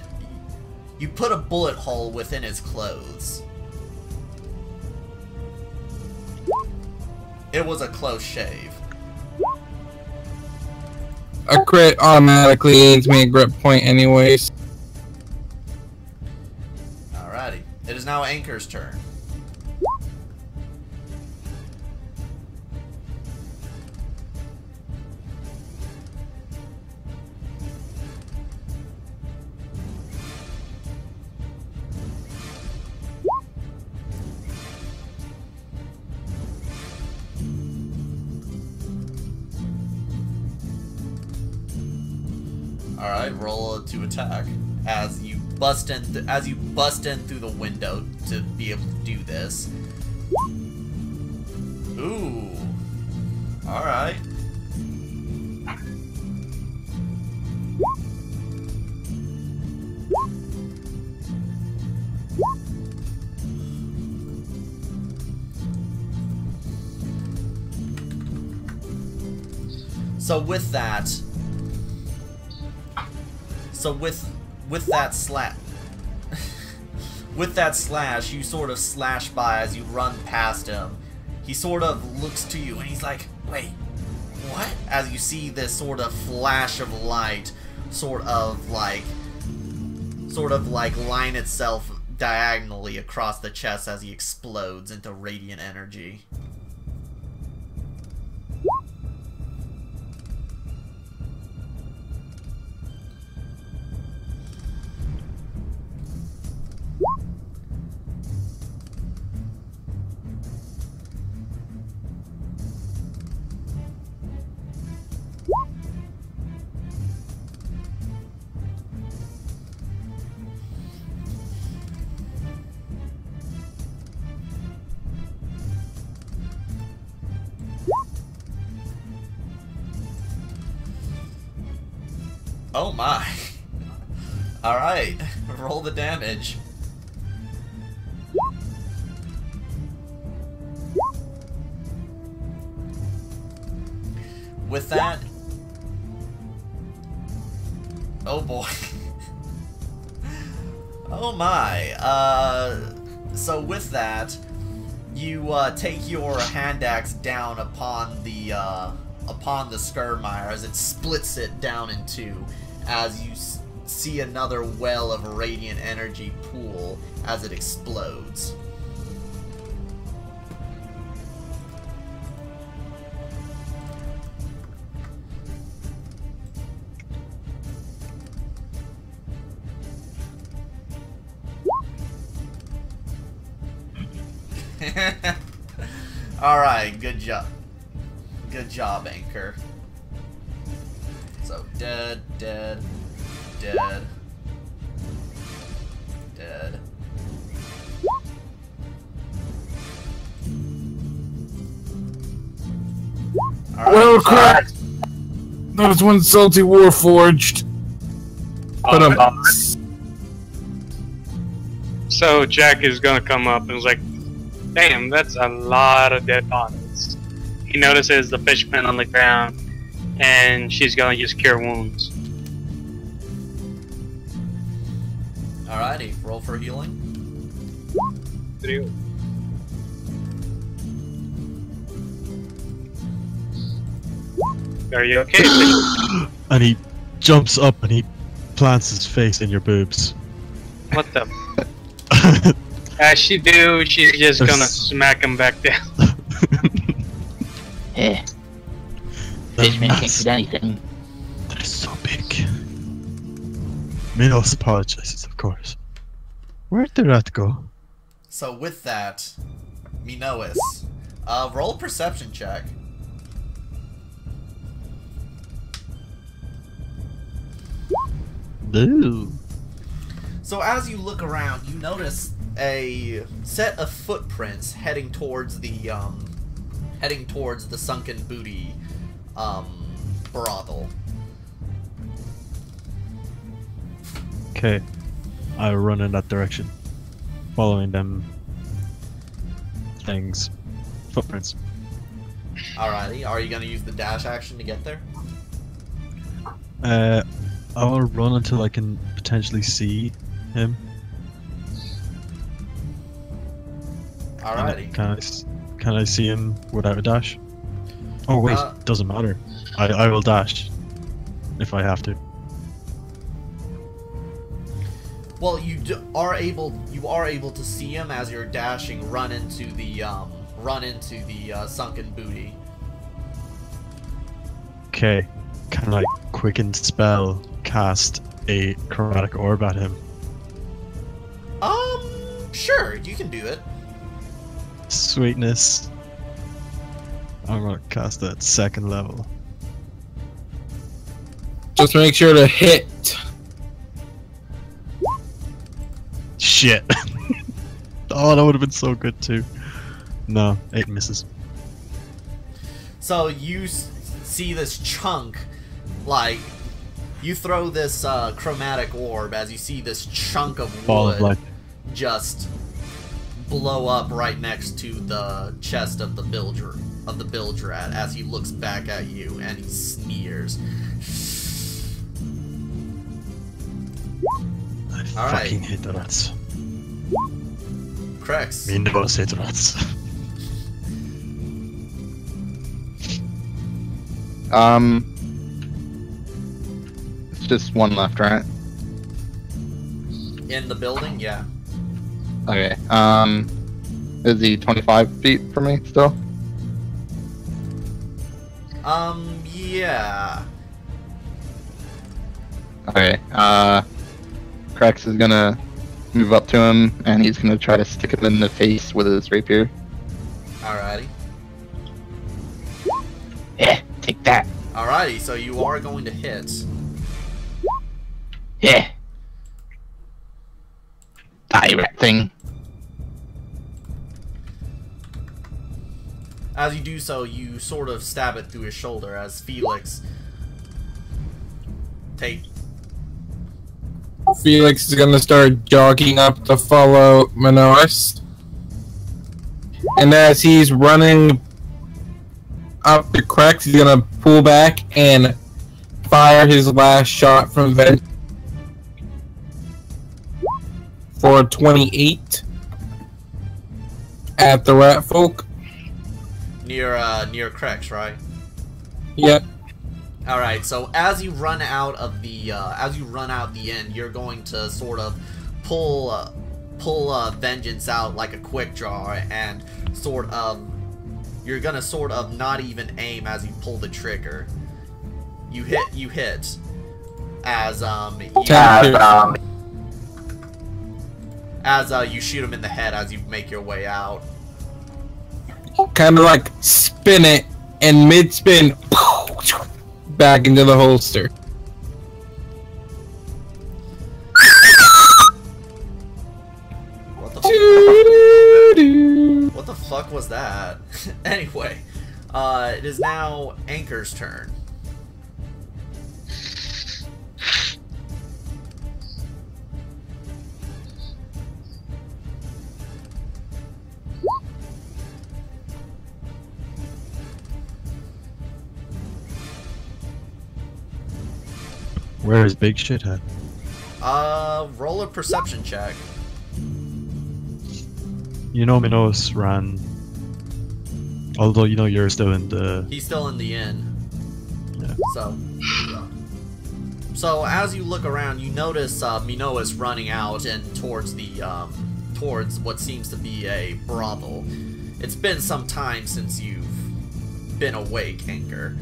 you put a bullet hole within his clothes. It was a close shave. A crit automatically aids me a grit point anyways. Alrighty. It is now Anchor's turn. Alright, roll to attack as you bust in through the window to be able to do this. Ooh. Alright. So with that, with that slash, you sort of slash by as you run past him. He sort of looks to you and he's like, "Wait, what?" As you see this sort of flash of light, sort of like line itself diagonally across the chest as he explodes into radiant energy. Oh my. Alright, roll the damage. With that... Oh boy. Oh my. So with that, you take your hand axe down upon the Skirmire as it splits it down in two, as you see another well of radiant energy pool as it explodes. Alright, good job. Good job, Anchor. So, dead, dead, dead, dead. All right, Well, crack. That was one salty warforged. But So Jack is gonna come up and is like, damn, that's a lot of dead bodies. He notices the fishman on the ground, and she's gonna use Cure Wounds. Alrighty, roll for healing. Are you okay? And he jumps up and he plants his face in your boobs. What the? As she do, she's just gonna smack him back down. Yeah. Fishman can't do anything. That is so big. Minos apologizes, of course. Where'd the rat go? So with that, Minois, roll a perception check. Ooh. So as you look around, you notice a set of footprints heading towards the sunken booty brothel. Okay, I run in that direction, following them things, footprints. Alrighty, are you gonna use the dash action to get there? I will run until I can potentially see him. Alrighty. Can I see him without a dash? Oh wait, doesn't matter. I will dash if I have to. Well, you are able to see him as you're dashing. Run into the sunken booty. Okay, can I quicken spell cast a chromatic orb at him? Sure, you can do it. Sweetness. I'm gonna cast that at second level. just make sure to hit. Shit. Oh, that would have been so good too. No, 8 misses. So you see this chunk, like, you throw this chromatic orb as you see this chunk of wood just blow up right next to the chest of the bilge rat as he looks back at you and he sneers. I fucking hate the rats. Krex. Me never hate the rats. It's just one left, right? In the building, yeah. Okay. Is he 25 feet from me still? Yeah. Okay. Krex is gonna move up to him, and he's gonna try to stick him in the face with his rapier. Alrighty. Yeah, take that. Alrighty, so you are going to hit. Yeah. Die, rat thing. As you do so, you sort of stab it through his shoulder as Felix Felix is gonna start jogging up to follow Manoas. And as he's running up the cracks, he's gonna pull back and fire his last shot from Vent for 28 at the rat folk. Near Krex, right? Yep. All right. So as you run out the end, you're going to sort of pull Vengeance out like a quick draw, and you're gonna sort of not even aim as you pull the trigger. You hit as you shoot him in the head as you make your way out. Kind of like spin it, and mid-spin, back into the holster. What the fuck was that? Anyway, it is now Anchor's turn. Where is Big Shithead? Roll a perception check. You know Minos ran. Although you know you're still in the. He's still in the inn. Yeah. So as you look around, you notice Minoa's running out and towards what seems to be a brothel. It's been some time since you've been awake, Anchor.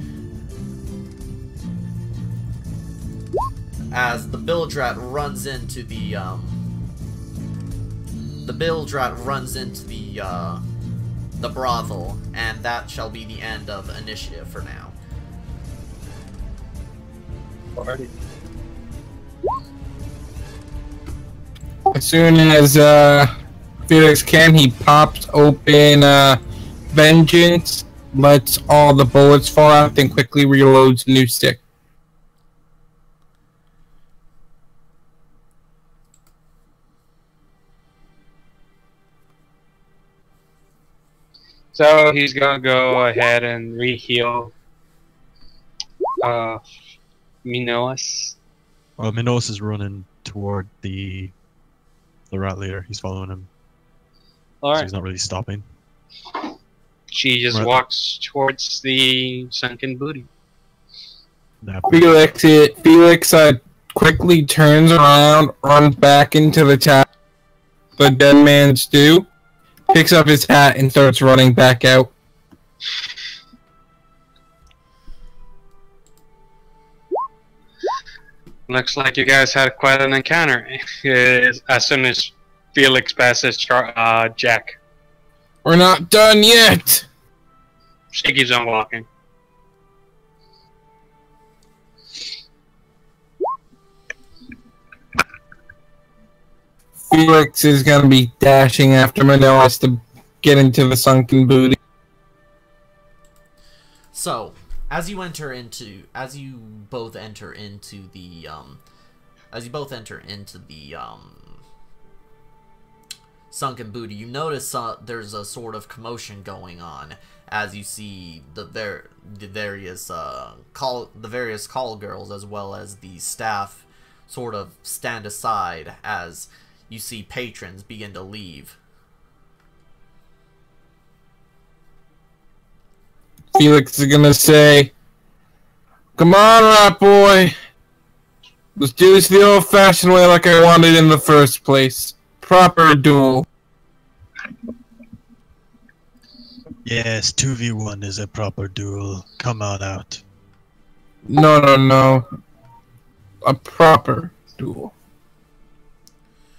As the Bildrat runs into the brothel, and that shall be the end of initiative for now. As soon as Felix can, he pops open Vengeance, lets all the bullets fall out, then quickly reloads a new stick. So he's gonna go ahead and re-heal Minoas. Well, Minos is running toward the rat leader. He's following him. So Alright. he's not really stopping. She just Right. walks towards the sunken booty. Nah, Felix quickly turns around, runs back into the town. The dead man's stew, picks up his hat, and starts running back out. Looks like you guys had quite an encounter. As soon as Felix passes Jack, We're not done yet! she keeps on walking. Felix is gonna be dashing after Manoas to get into the sunken booty. So, as you both enter into the sunken booty, you notice there's a sort of commotion going on as you see the various call girls as well as the staff sort of stand aside as you see patrons begin to leave. Felix is gonna say, "Come on, rat boy. Let's do this the old-fashioned way like I wanted in the first place. Proper duel." Yes, 2v1 is a proper duel. Come on out. No. A proper duel.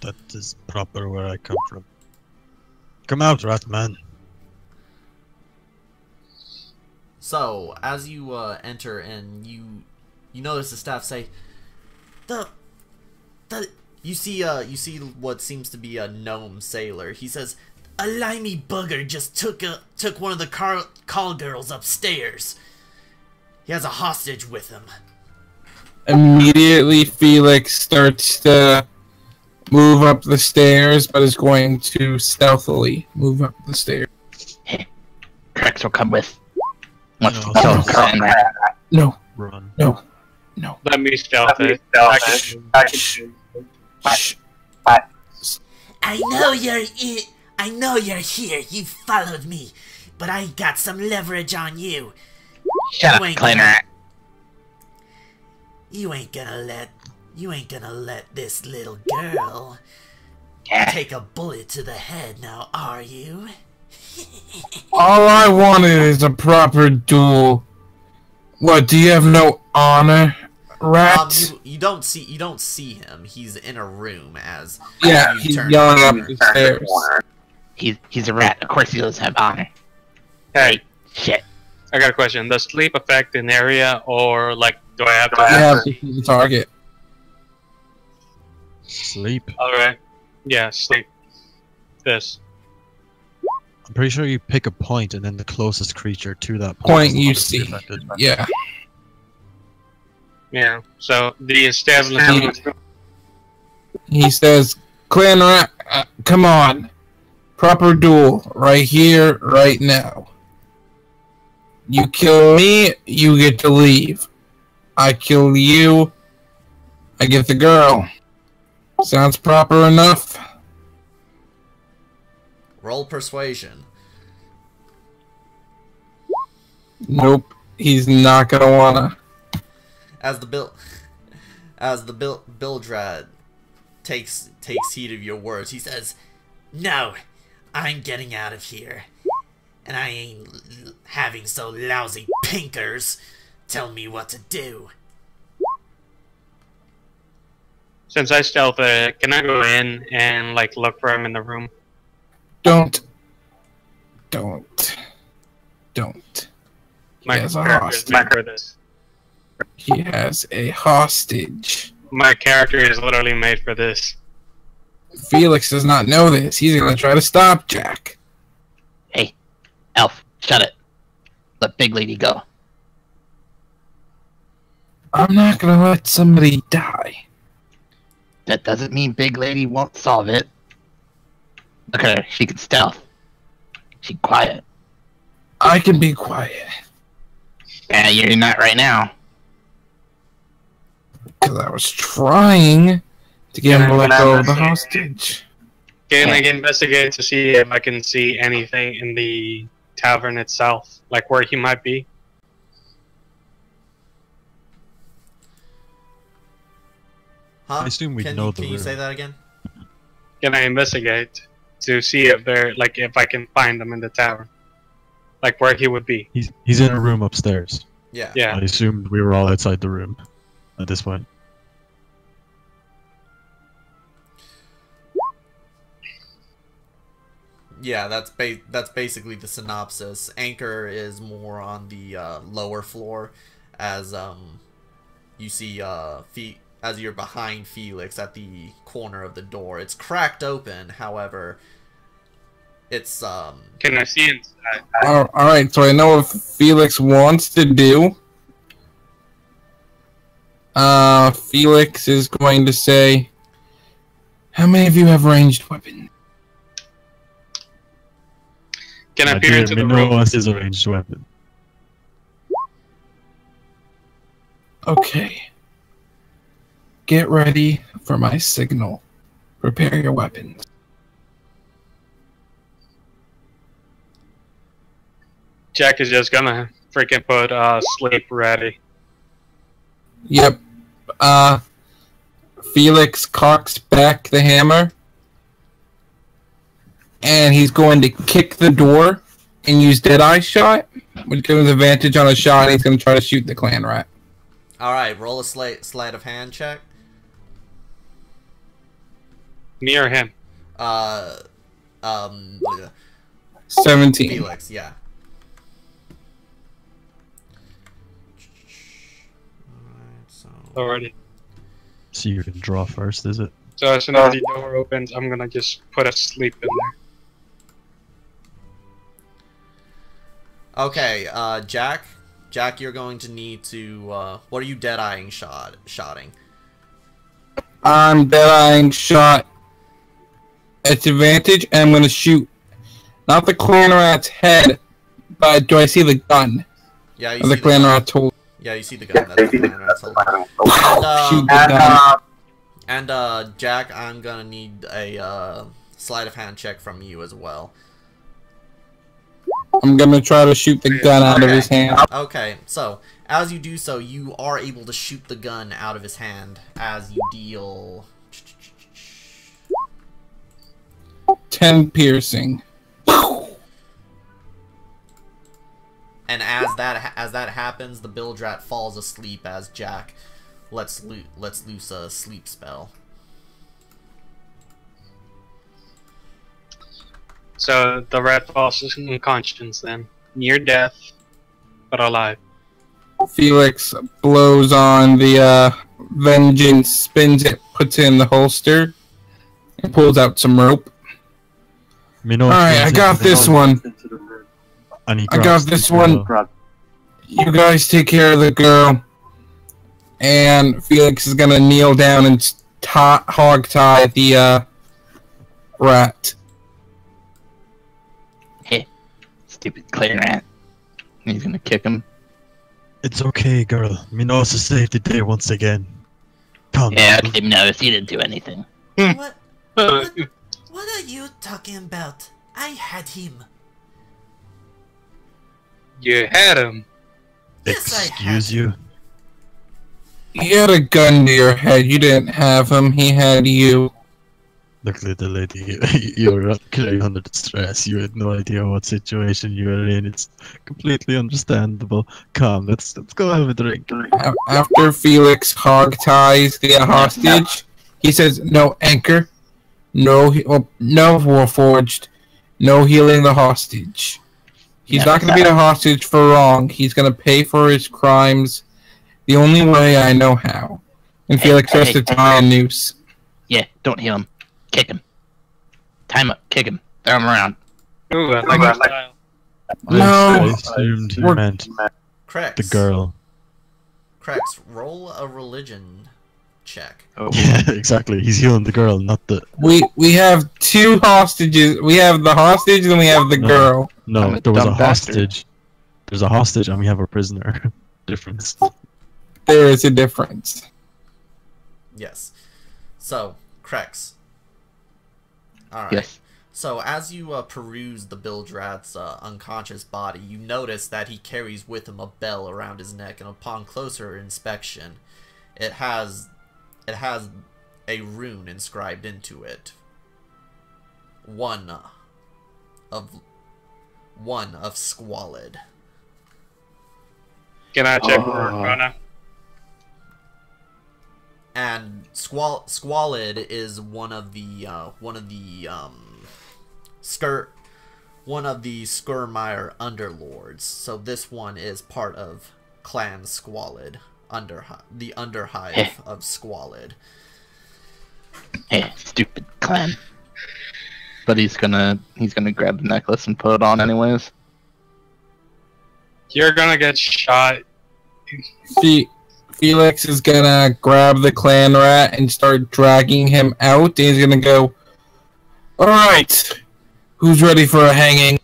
That is proper where I come from. Come out, Ratman. So, as you enter and you notice the staff say, you see what seems to be a gnome sailor. He says, "A limey bugger just took one of the call girls upstairs. He has a hostage with him." Immediately, Felix starts to move up the stairs, but is going to stealthily move up the stairs. Rex will come with. Wants You to know, kill so- Clan Rat. No, Run. no. Let me stealth it. Shh. I know you're here. You followed me, but I got some leverage on you. Shut You up, ain't Clan gonna- Rat. You ain't gonna let this little girl Yeah. take a bullet to the head now, are you? All I wanted is a proper duel. What, do you have no honor, Rat? You don't see him. He's in a room as Yeah, you he's turn yelling the up corner. the stairs. He's a rat. Of course he doesn't have honor. Hey, Shit. I got a question. Does sleep affect an area, or like, do I have to? You have to see the target. Sleep. All right. Yeah, sleep. This. I'm pretty sure you pick a point and then the closest creature to that Point is you obviously see. affected. Yeah. Yeah. So the establishment. He says, Clan Rat, come on. Proper duel. Right here, right now. You kill me, you get to leave. I kill you, I get the girl. Sounds proper enough? Roll persuasion. Nope. He's not gonna wanna. As the Bildrad takes heed of your words, he says, No, I'm getting out of here. And I ain't having so lousy pinkers tell me what to do. Since I stealth it, can I go in and like look for him in the room? Don't. My He has a character is hostage. made for this. He has a hostage. My character is literally made for this. Felix does not know this. He's gonna try to stop Jack. Hey, Elf, shut it. Let Big Lady go. I'm not gonna let somebody die. That doesn't mean Big Lady won't solve it. Look at her. She can stealth. She's quiet. I can be quiet. Yeah, you're not right now. Because I was trying to get him to let go of the hostage. Can I investigate to see if I can see anything in the tavern itself, like where he might be? "Huh? I assume we can know you, the Can you room. say that again?" Can I investigate to see if they're like if I can find them in the tavern, like where he would be? He's in a room upstairs. Yeah. Yeah. I assumed we were all outside the room at this point. Yeah, that's basically the synopsis. Anchor is more on the lower floor, as you see as you're behind Felix at the corner of the door. It's cracked open, however, it's Can I see inside? Alright, so I know what Felix wants to do. Felix is going to say, how many of you have ranged weapons? Can I My peer dear, into the Minnow room? has his ranged weapon. Okay. Get ready for my signal. Prepare your weapons. Jack is just gonna freaking put sleep ready. Yep. Felix cocks back the hammer. And he's going to kick the door and use Deadeye shot, which gives him advantage on a shot, and he's going to try to shoot the clan rat. alright, roll a sleight of hand check. Me or him? 17. Felix, yeah. Alright, so Already. So you can draw first, is it? So as soon as the door opens, I'm gonna just put a sleep in there. okay, Jack, Jack, you're going to need to. What are you dead-eyeing shotting? I'm dead-eyeing shot. It's advantage, and I'm gonna shoot not the clan rat's head, but do I see the gun? Yeah, you Of see the clan gun. rat tool. Yeah, you see the gun. That's the clan rat's holding. Shoot the gun. And Jack, I'm gonna need a sleight of hand check from you as well. I'm gonna try to shoot the gun out of his hand. Okay, so as you do so, you are able to shoot the gun out of his hand as you deal 10 piercing. And as that happens, the Bildrat falls asleep as Jack lets loose a sleep spell. So the rat falls unconscious then. Near death, but alive. Felix blows on the vengeance, spins it, puts it in the holster, and pulls out some rope. Alright, I got this one. I got this one. You guys take care of the girl. And Felix is gonna kneel down and hog tie the rat. Hey, stupid clan rat. He's gonna kick him. It's okay, girl. Minos is saved the day once again. Come. Yeah, okay, no, he didn't do anything. What are you talking about? I had him. You had him. Yes, I Excuse had you. He had a gun to your head. You didn't have him. He had you. Look, little lady, you're clearly under distress. You had no idea what situation you were in. It's completely understandable. Come, let's go have a drink. After Felix hog ties the hostage, he says, "No anchor, no warforged, no healing the hostage. He's not going to be the hostage for long. He's going to pay for his crimes the only way I know how." And Felix has to tie a noose. Yeah, don't heal him. Kick him. Time up. Kick him. Throw him around. Ooh, I like your style. No, I assumed you we're- meant Crex. the girl. Crex, roll a religion check. Oh. Yeah, exactly. He's healing the girl, not the... We have two hostages. We have the hostage and we have the No. girl. I'm No, a there was a dumb bastard. hostage. There's a hostage and we have a prisoner. Difference. There is a difference. Yes. So, Crex. Alright. Yes. So, as you peruse the Bildrat's unconscious body, you notice that he carries with him a bell around his neck, and upon closer inspection, it has a rune inscribed into it. One of squalid. Can I check for Arcana? And squalid is one of the Skirmire underlords. So this one is part of Clan Squalid, the underhive of Squalid. Hey, stupid clan. But he's gonna grab the necklace and put it on anyways. You're gonna get shot. Felix is gonna grab the clan rat and start dragging him out. He's gonna go, "Alright, who's ready for a hanging?"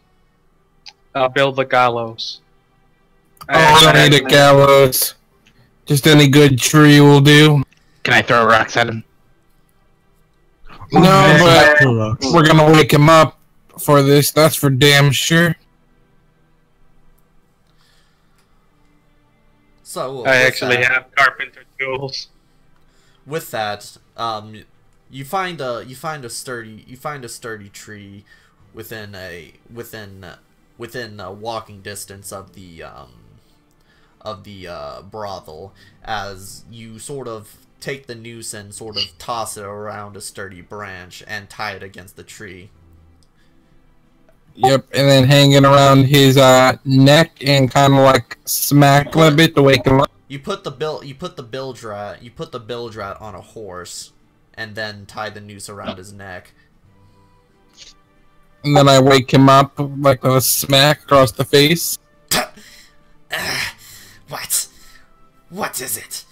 I'll build the gallows. Oh, I don't need a gallows. Just any good tree will do. Can I throw rocks at him? No, but Rocks. we're gonna wake him up for this, that's for damn sure. So I actually have carpenter tools. with that, you find a sturdy tree within walking distance of the brothel, as you sort of take the noose and sort of toss it around a sturdy branch and tie it against the tree. Yep, and then hanging around his neck and kind of like smack a little bit to wake him up. You put the Bildrat on a horse, and then tie the noose around his neck. And then I wake him up like a smack across the face. What is it?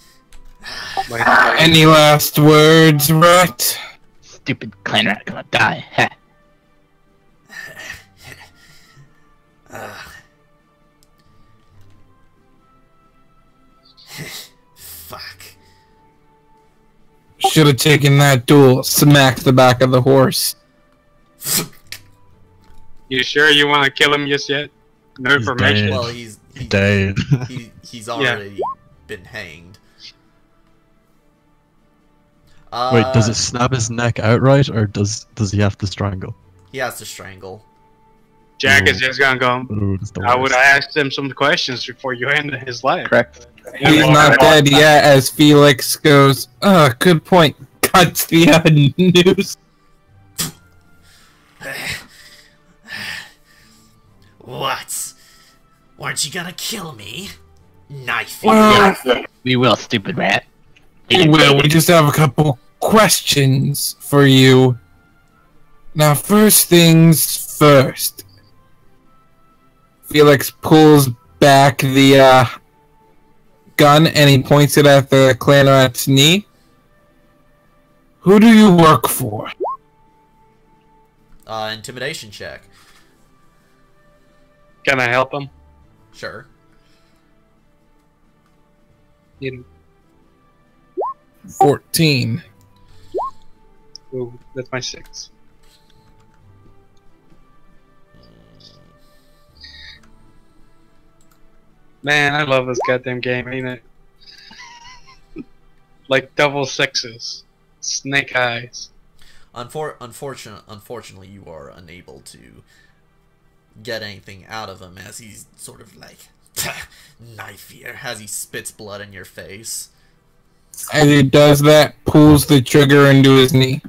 Any last words, Rat? Stupid clan rat gonna die. Ha. Fuck. Should have taken that duel. Smacked the back of the horse. You sure you want to kill him just yet? No He's information. dead. Well, Dead. he's already been hanged. Wait, does it snap his neck outright, or does he have to strangle? He has to strangle. Jack is just gonna go. Ooh, that's the I would worst. have asked him some questions before you ended his life. Correct. He's not dead yet, as Felix goes, good point. Cuts the news. What? Weren't you gonna kill me? Knife. Well, We will, stupid rat. we just have a couple questions for you. Now, first things first. Felix pulls back the gun and he points it at the clan rat's knee. Who do you work for? Intimidation check. Can I help him? Sure. You 14. Ooh, that's my 6. Man, I love this goddamn game, ain't it? Like double sixes. Snake eyes. Unfortunately, you are unable to get anything out of him as he's sort of like knife here as he spits blood in your face. As he does that, pulls the trigger into his knee.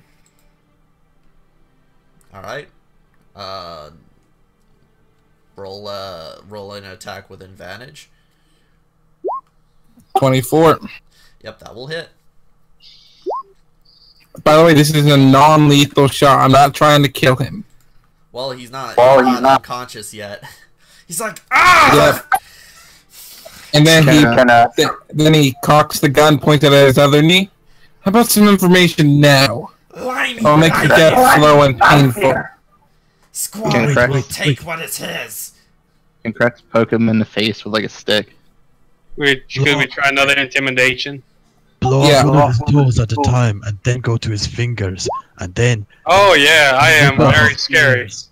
All right. Roll an attack with advantage. 24. Yep, that will hit. By the way, this is a non-lethal shot. I'm not trying to kill him. Well, he's not unconscious yet. He's like, ah! Yep. And then he cocks the gun, pointed at his other knee. How about some information now? I'll make the death slow and painful. Squad Wait, will take what is his. Can correct poke him in the face with like a stick. Could we try another intimidation? Blow Yeah. off one of his toes at a time, and then go to his fingers, and then. Oh yeah, I am Blow off very his scary. fingers.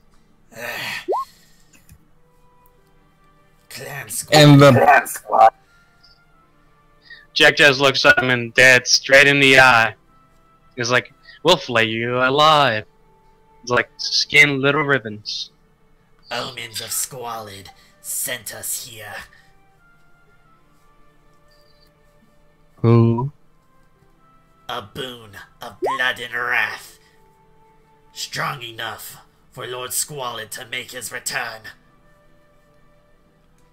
Clan squad. And the Jack just looks at him dead straight in the eye. He's like, "We'll flay you alive." It's like skin little ribbons. Omens of Squalid sent us here. Who? A boon of blood and wrath. Strong enough for Lord Squalid to make his return.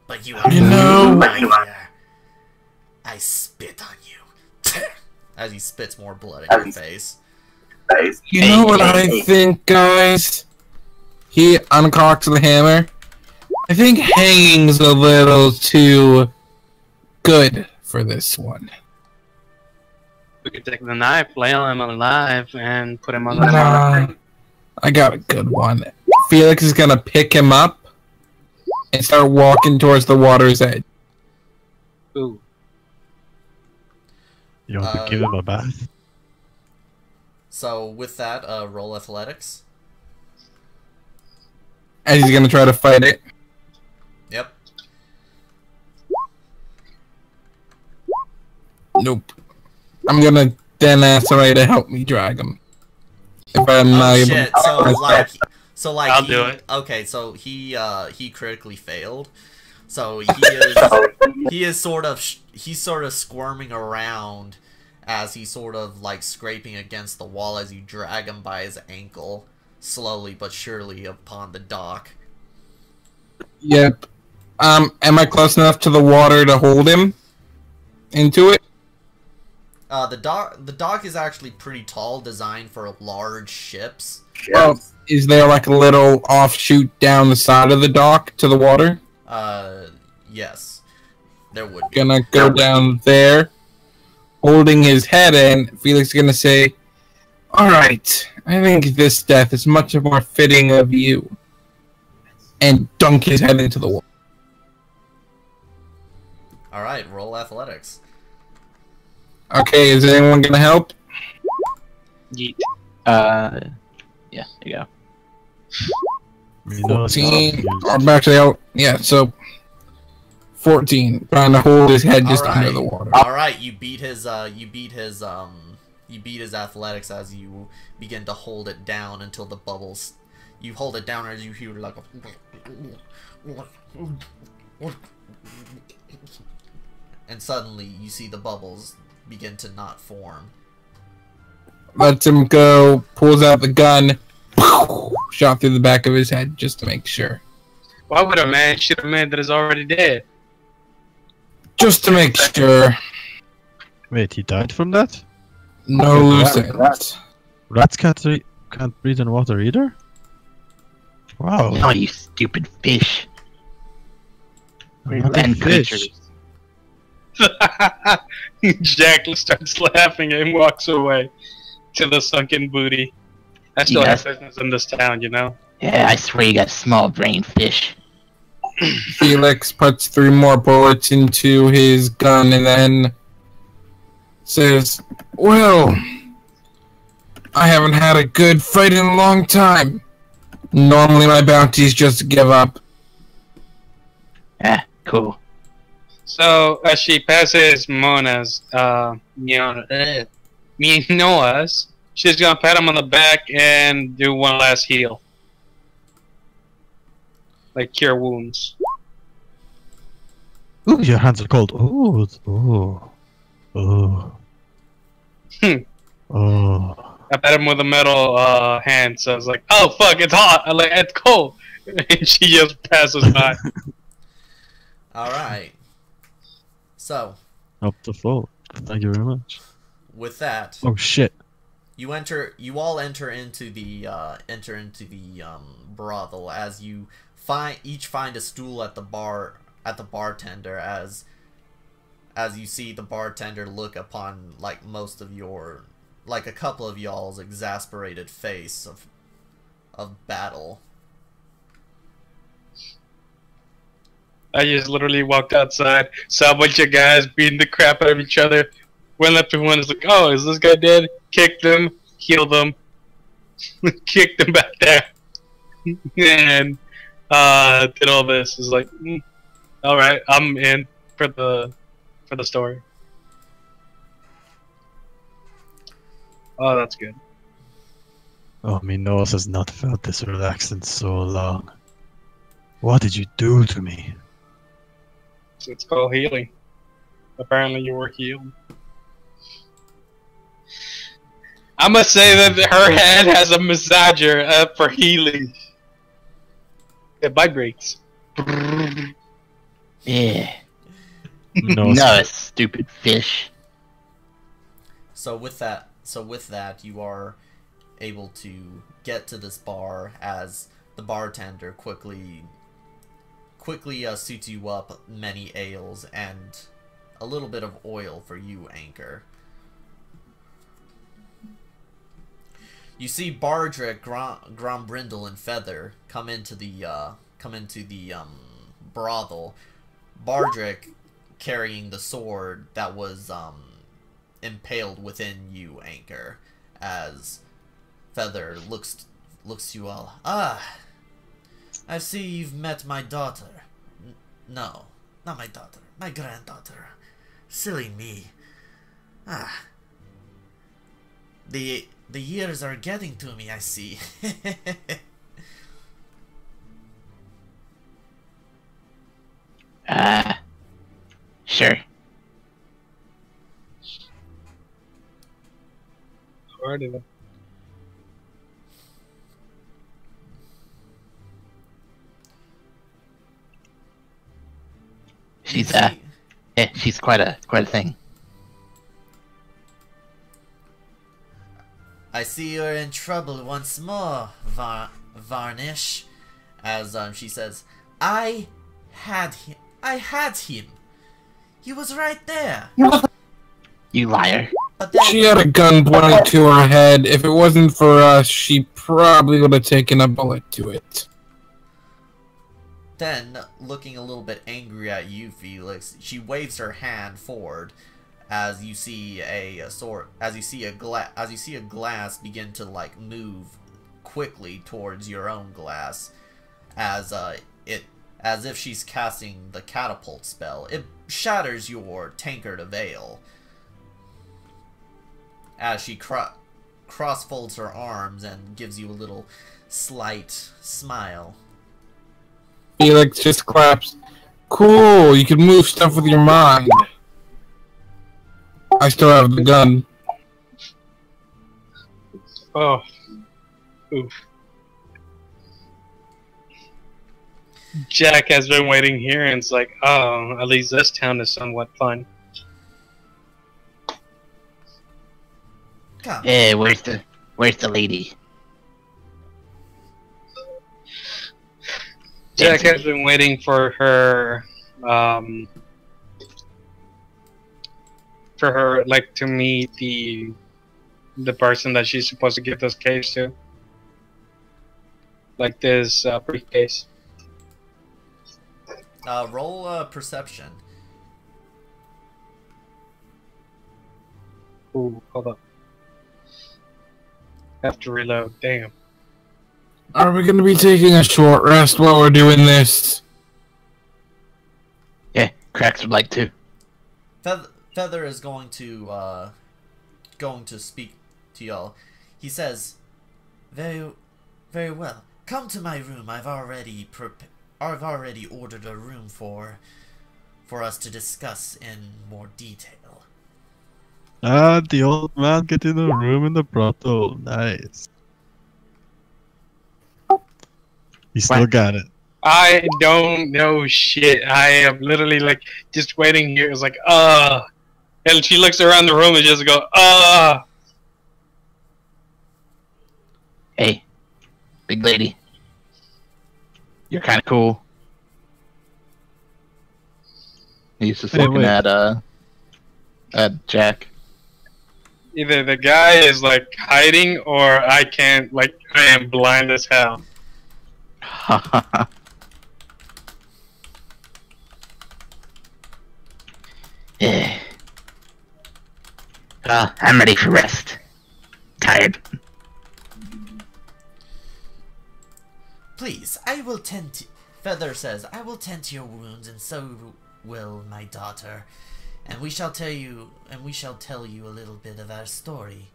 But you are here. I spit on you. As he spits more blood in your face. you know what I think, guys? He uncocks the hammer. I think hanging's a little too good for this one. We could take the knife, lay him alive, and put him on the Nah, I got a good one. Felix is gonna pick him up and start walking towards the water's edge. Ooh. You want to give him a bath? So with that, roll athletics. And he's gonna try to fight it. Yep. Nope. I'm gonna then ask somebody to help me drag him. If I'm not Oh able shit! So like, I'll he, do it. Okay, so he critically failed. So he's sort of squirming around as he's sort of like scraping against the wall as you drag him by his ankle, slowly but surely upon the dock. Yep. Am I close enough to the water to hold him into it? The dock is actually pretty tall, designed for large ships. Oh, is there like a little offshoot down the side of the dock to the water? Yes. There would be. gonna go down there, holding his head, and Felix is gonna say, "Alright, I think this death is much more fitting of you." And dunk his head into the wall. Alright, roll athletics. Okay, is anyone gonna help? Yeet. Yeah, there you go. Minos is 14. confused. Actually, yeah, so 14. Trying to hold his head just Alright. under the water. Alright, you beat his athletics as you begin to hold it down until the bubbles. You hold it down as you hear like a... And suddenly you see the bubbles begin to not form. Lets him go, pulls out the gun, shot through the back of his head just to make sure. Why would a man shoot a man that is already dead? Just to make sure. Wait, he died from that? No loose ends. Rats can't breathe in water either? Wow. Oh, you stupid fish. I'm not a Land fish. creatures. Jack starts laughing and walks away to the sunken booty. I still Yes. have business in this town, you know? Yeah, I swear you got small brain fish. Felix puts 3 more bullets into his gun and then says, "Well, I haven't had a good fight in a long time. Normally my bounties just give up." Ah, cool. So, as she passes Mona's, Noah's, she's gonna pat him on the back and do one last heal. Like cure wounds. Ooh, your hands are cold. Oh, oh. Hmm. Oh. I pat him with a metal hand, so I was like, oh fuck, it's hot! I'm like, it's cold! And she just passes by. Alright. So, Up the floor. Thank you very much. with that, Oh shit. you all enter into the brothel as you each find a stool at the bartender as you see the bartender look upon like a couple of y'all's exasperated face of battle. I just literally walked outside, saw a bunch of guys beating the crap out of each other, went up to one, was like, oh, is this guy dead? Kicked him, healed him, kicked him back there, and did all this. Is like, alright, I'm in for the story. Oh, that's good. Oh, Minos has not felt this relaxed in so long. What did you do to me? So it's called healing. Apparently you were healed. I must say that her head has a massager for healing. It vibrates. Yeah. Minos, No, stupid fish. So with that, you are able to get to this bar as the bartender quickly suits you up many ales and a little bit of oil for you, Anchor. You see Bardrick, Grombrindle, and Feather come into the brothel. Bardrick carrying the sword that was impaled within you, Anchor, as Feather looks to you all. Ah, I see you've met my daughter. No, not my daughter, my granddaughter. Silly me. Ah, the years are getting to me, I see. Sure. Alrighty then. She's yeah, she's quite a thing. I see you're in trouble once more, Varnish. As she says, I had him. He was right there. You liar. But then, She had a gun pointed to her head. If it wasn't for us, she probably would have taken a bullet to it. Then, looking a little bit angry at you, Felix, she waves her hand forward as you see a glass begin to like move quickly towards your own glass, as if she's casting the catapult spell. It shatters your tankard of ale as she cross-folds her arms and gives you a little slight smile. Felix just claps. Cool, you can move stuff with your mind. I still have the gun. Oh. Oof. Jack has been waiting here and it's like, oh, at least this town is somewhat fun. come. Hey, where's the lady? Jack has been waiting for her, like, to meet the person that she's supposed to give this case to. Like this briefcase. Roll perception. Ooh, hold up. Have to reload. Damn. Are we going to be taking a short rest while we're doing this? Yeah, Cracks would like to. Feather is going to speak to y'all. He says, very well. Come to my room. I've already ordered a room for us to discuss in more detail. Ah, the old man getting a room in the brothel. Nice. You still What? got it. I don't know shit. I am literally like just waiting here. It's like, and she looks around the room and just go, Hey, big lady. You're kind of cool. He's just Hey, looking wait. at Jack. Either the guy is like hiding or I can't, like, I am blind as hell. Yeah. I'm ready for rest. Tired. Please, I will tend to... Feather says, I will tend to your wounds, and so will my daughter. And we shall tell you a little bit of our story.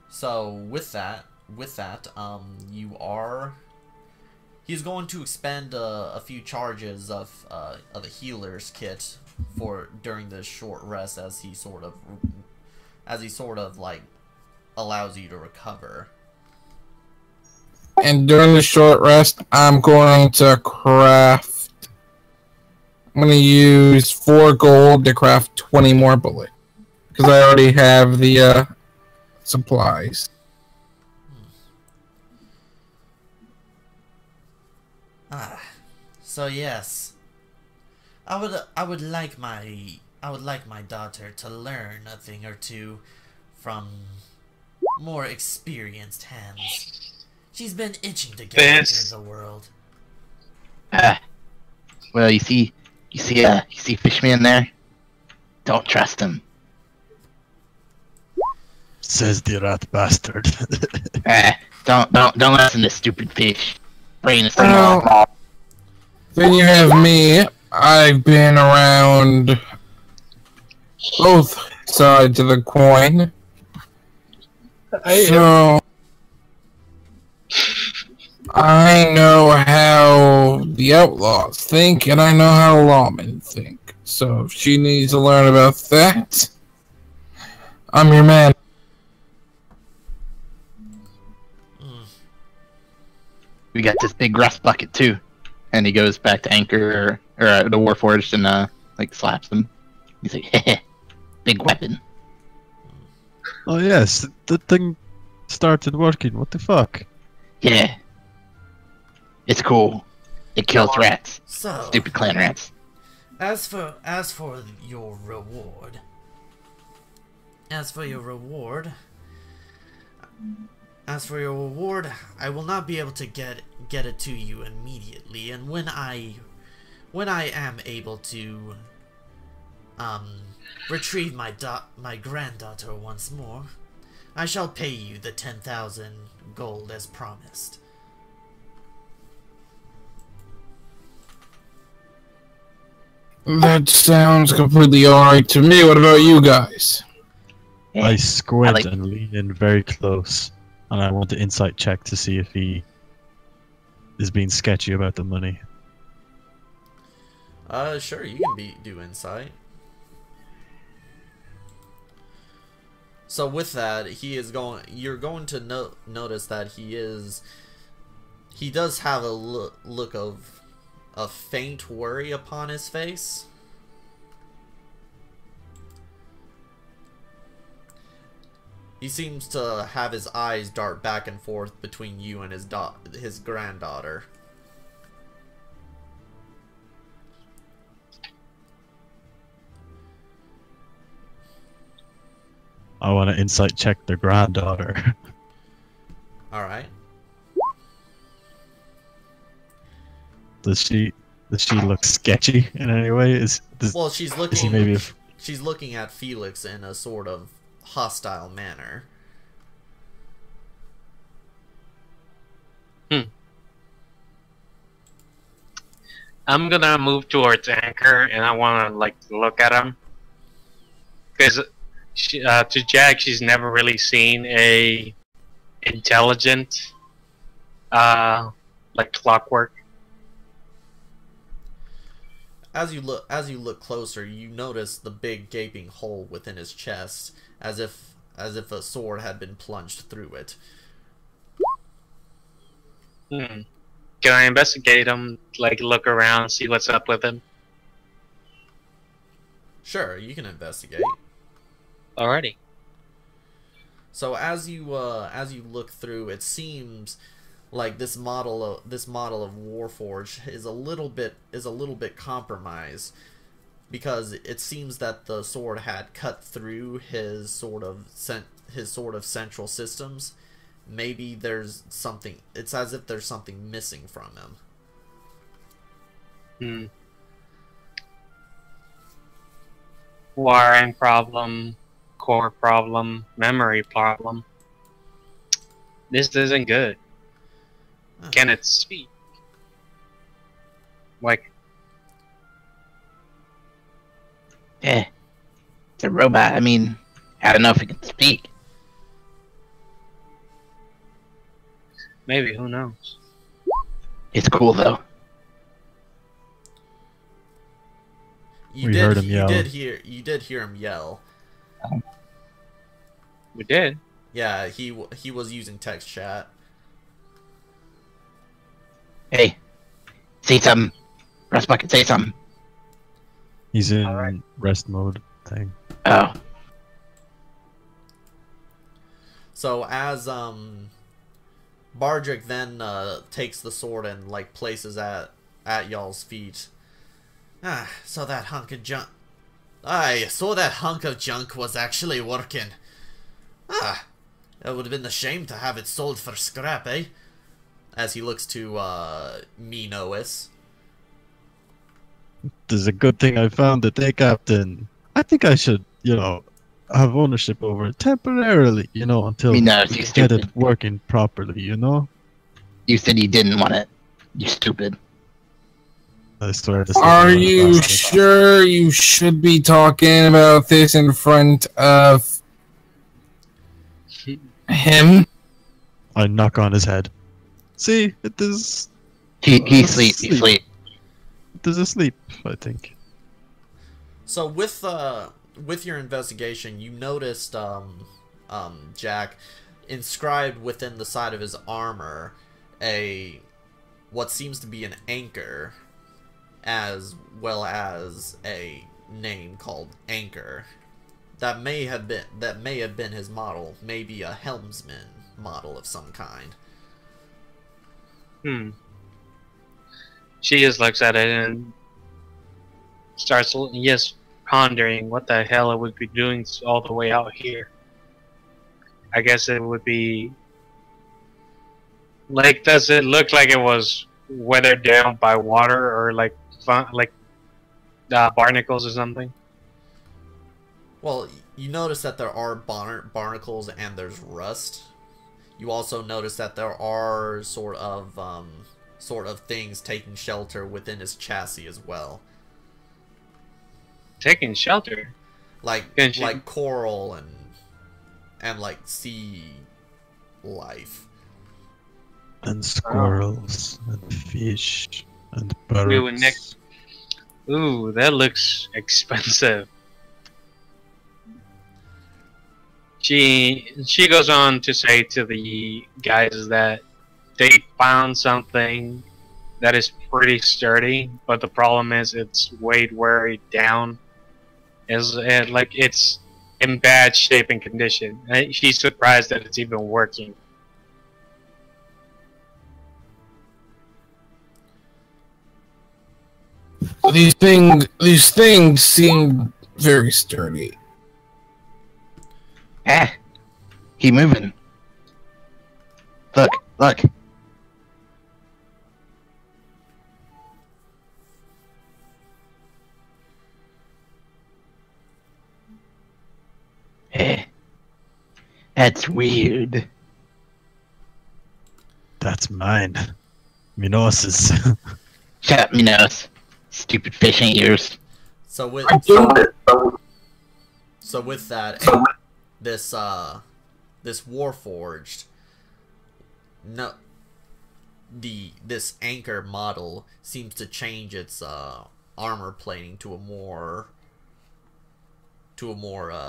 So with that, he's going to expend a few charges of a healer's kit during this short rest as he sort of like allows you to recover. And during the short rest, I'm going to craft... I'm going to use 4 gold to craft 20 more bullets. Because I already have the supplies. So yes, I would like my daughter to learn a thing or two from more experienced hands. She's been itching to get into the world. Well, you see Fishman there? Don't trust him. Says the rat bastard. Don't listen to stupid fish. Brain is Well, then you have me. I've been around both sides of the coin. So I know how the outlaws think, and I know how lawmen think. So if she needs to learn about that, I'm your man. We got this big rust bucket too. And he goes back to Anchor or the Warforged and like slaps him. He's like, heh, big weapon. Oh yes, the thing started working. What the fuck? Yeah. It's cool. It kills rats. So, Stupid clan rats. as for your reward, I will not be able to get it to you immediately, and when I am able to retrieve my granddaughter once more, I shall pay you the 10,000 gold as promised. That sounds completely alright to me. What about you guys? Yeah. I squint like- and lean in very close, and I want to insight check to see if he is being sketchy about the money. Sure, you can do insight. So with that, you're going to notice that he does have a look of a faint worry upon his face. He seems to have his eyes dart back and forth between you and his granddaughter. I want to insight check the granddaughter. All right. Does she look sketchy in any way? Well, she's is he maybe she's looking at Felix in a sort of hostile manner. I'm gonna move towards Anchor, and I wanna like look at him, because to Jack, she's never really seen a intelligent, like clockwork. As you look closer, you notice the big gaping hole within his chest, as if a sword had been plunged through it. Can I investigate him? Like look around, see what's up with him? Sure, you can investigate. Alrighty. So as you look through, it seems like this model of Warforged is a little bit compromised, because it seems that the sword had cut through his sort of central systems. Maybe there's something. It's as if there's something missing from him. Wiring problem, core problem, memory problem. This isn't good. Can it speak? Like, Yeah. It's a robot. I mean, I don't know if it can speak. maybe, who knows? It's cool though. We heard him yell. You did hear him yell. We did. Yeah, he was using text chat. Hey, say something. Rust Bucket, say something. He's in Alright. rest mode thing. Oh. So as Bardrick then takes the sword and like places at y'all's feet. So that hunk of junk. So that hunk of junk was actually working. It would have been a shame to have it sold for scrap, eh? As he looks to Minois. This is a good thing I found it, eh, Captain? I think I should, have ownership over it temporarily, until No, we you get it stupid. working properly, You said you didn't want it. You stupid. I swear to Are you sure you should be talking about this in front of him? I knock on his head. See, it is. He sleep. He sleep. It is asleep, I think. So with your investigation, you noticed Jack, inscribed within the side of his armor what seems to be an anchor, as well as a name called Anchor. That may have been his model, maybe a helmsman model of some kind. Hmm. She just looks at it and starts, yes, pondering what the hell it would be doing all the way out here. I guess it would be like, does it look like it was weathered down by water or like barnacles or something? Well, you notice that there are barnacles and there's rust. You also notice that there are sort of things taking shelter within his chassis as well, Taking shelter? like coral and like sea life. And squirrels and fish and Ooh, and birds. Ooh, that looks expensive. She goes on to say to the guys that they found something that is pretty sturdy, but the problem is it's weighed way down. It's in bad shape and condition. She's surprised that it's even working. These things seem very sturdy. Ah, keep moving. Look. Eh, that's weird. That's mine. Minos' Shut up, Minos. Stupid fish ain't yours. So with that, this Warforged, no, this anchor model seems to change its armor plating to a more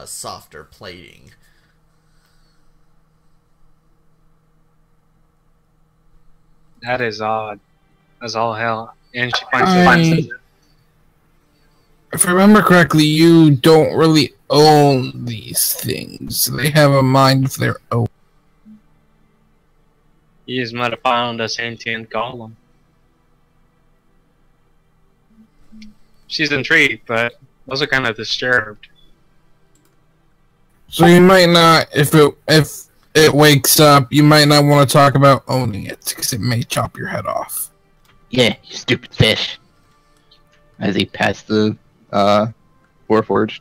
softer plating. That is odd. That's all hell. And she finds it. If I remember correctly, you don't really own these things. They have a mind of their own. You just might have found a sentient golem. She's intrigued, but also kind of disturbed. So you might not, if it wakes up, you might not want to talk about owning it, because it may chop your head off. Yeah, you stupid fish. As he passed the Warforged.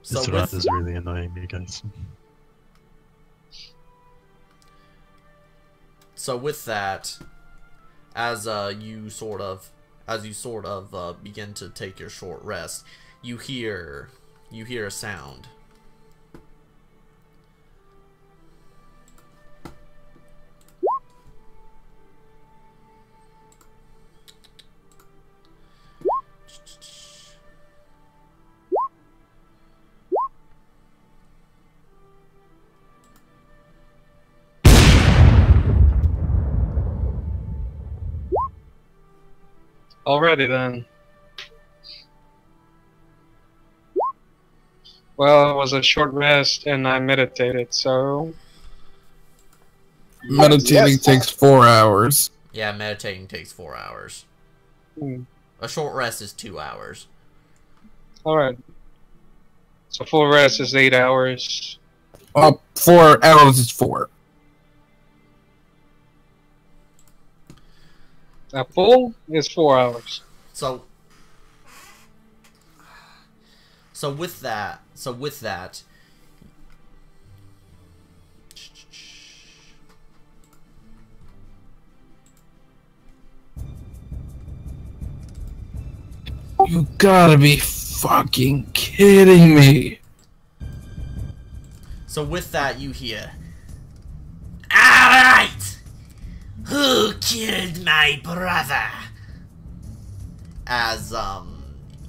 So this rat is really annoying me, guys. So with that, as you sort of begin to take your short rest, you hear a sound. Alrighty then. Well, it was a short rest and I meditated, so... Meditating takes 4 hours. Yeah, meditating takes 4 hours. A short rest is 2 hours. Alright. So full rest is 8 hours. 4 hours is 4. A full is 4 hours. So with that, You gotta be fucking kidding me. So with that, you hear, "Alright! Who killed my brother?" As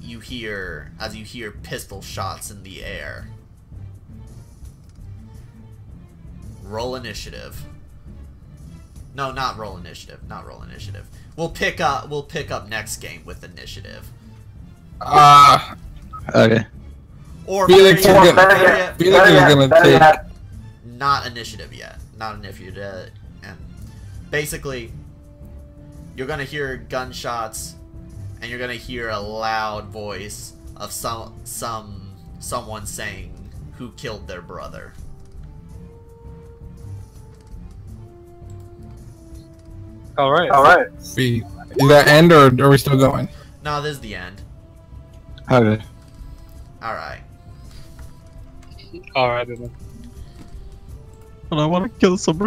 you hear pistol shots in the air. Roll initiative. No, not roll initiative. Not roll initiative. We'll pick up next game with initiative. Okay. Or Felix is gonna take. not initiative yet. Not initiative. And basically, you're gonna hear gunshots, and you're gonna hear a loud voice of someone saying who killed their brother. All right. Is that end, or are we still going? No, this is the end. Okay. All right. All right. Then. And I want to kill some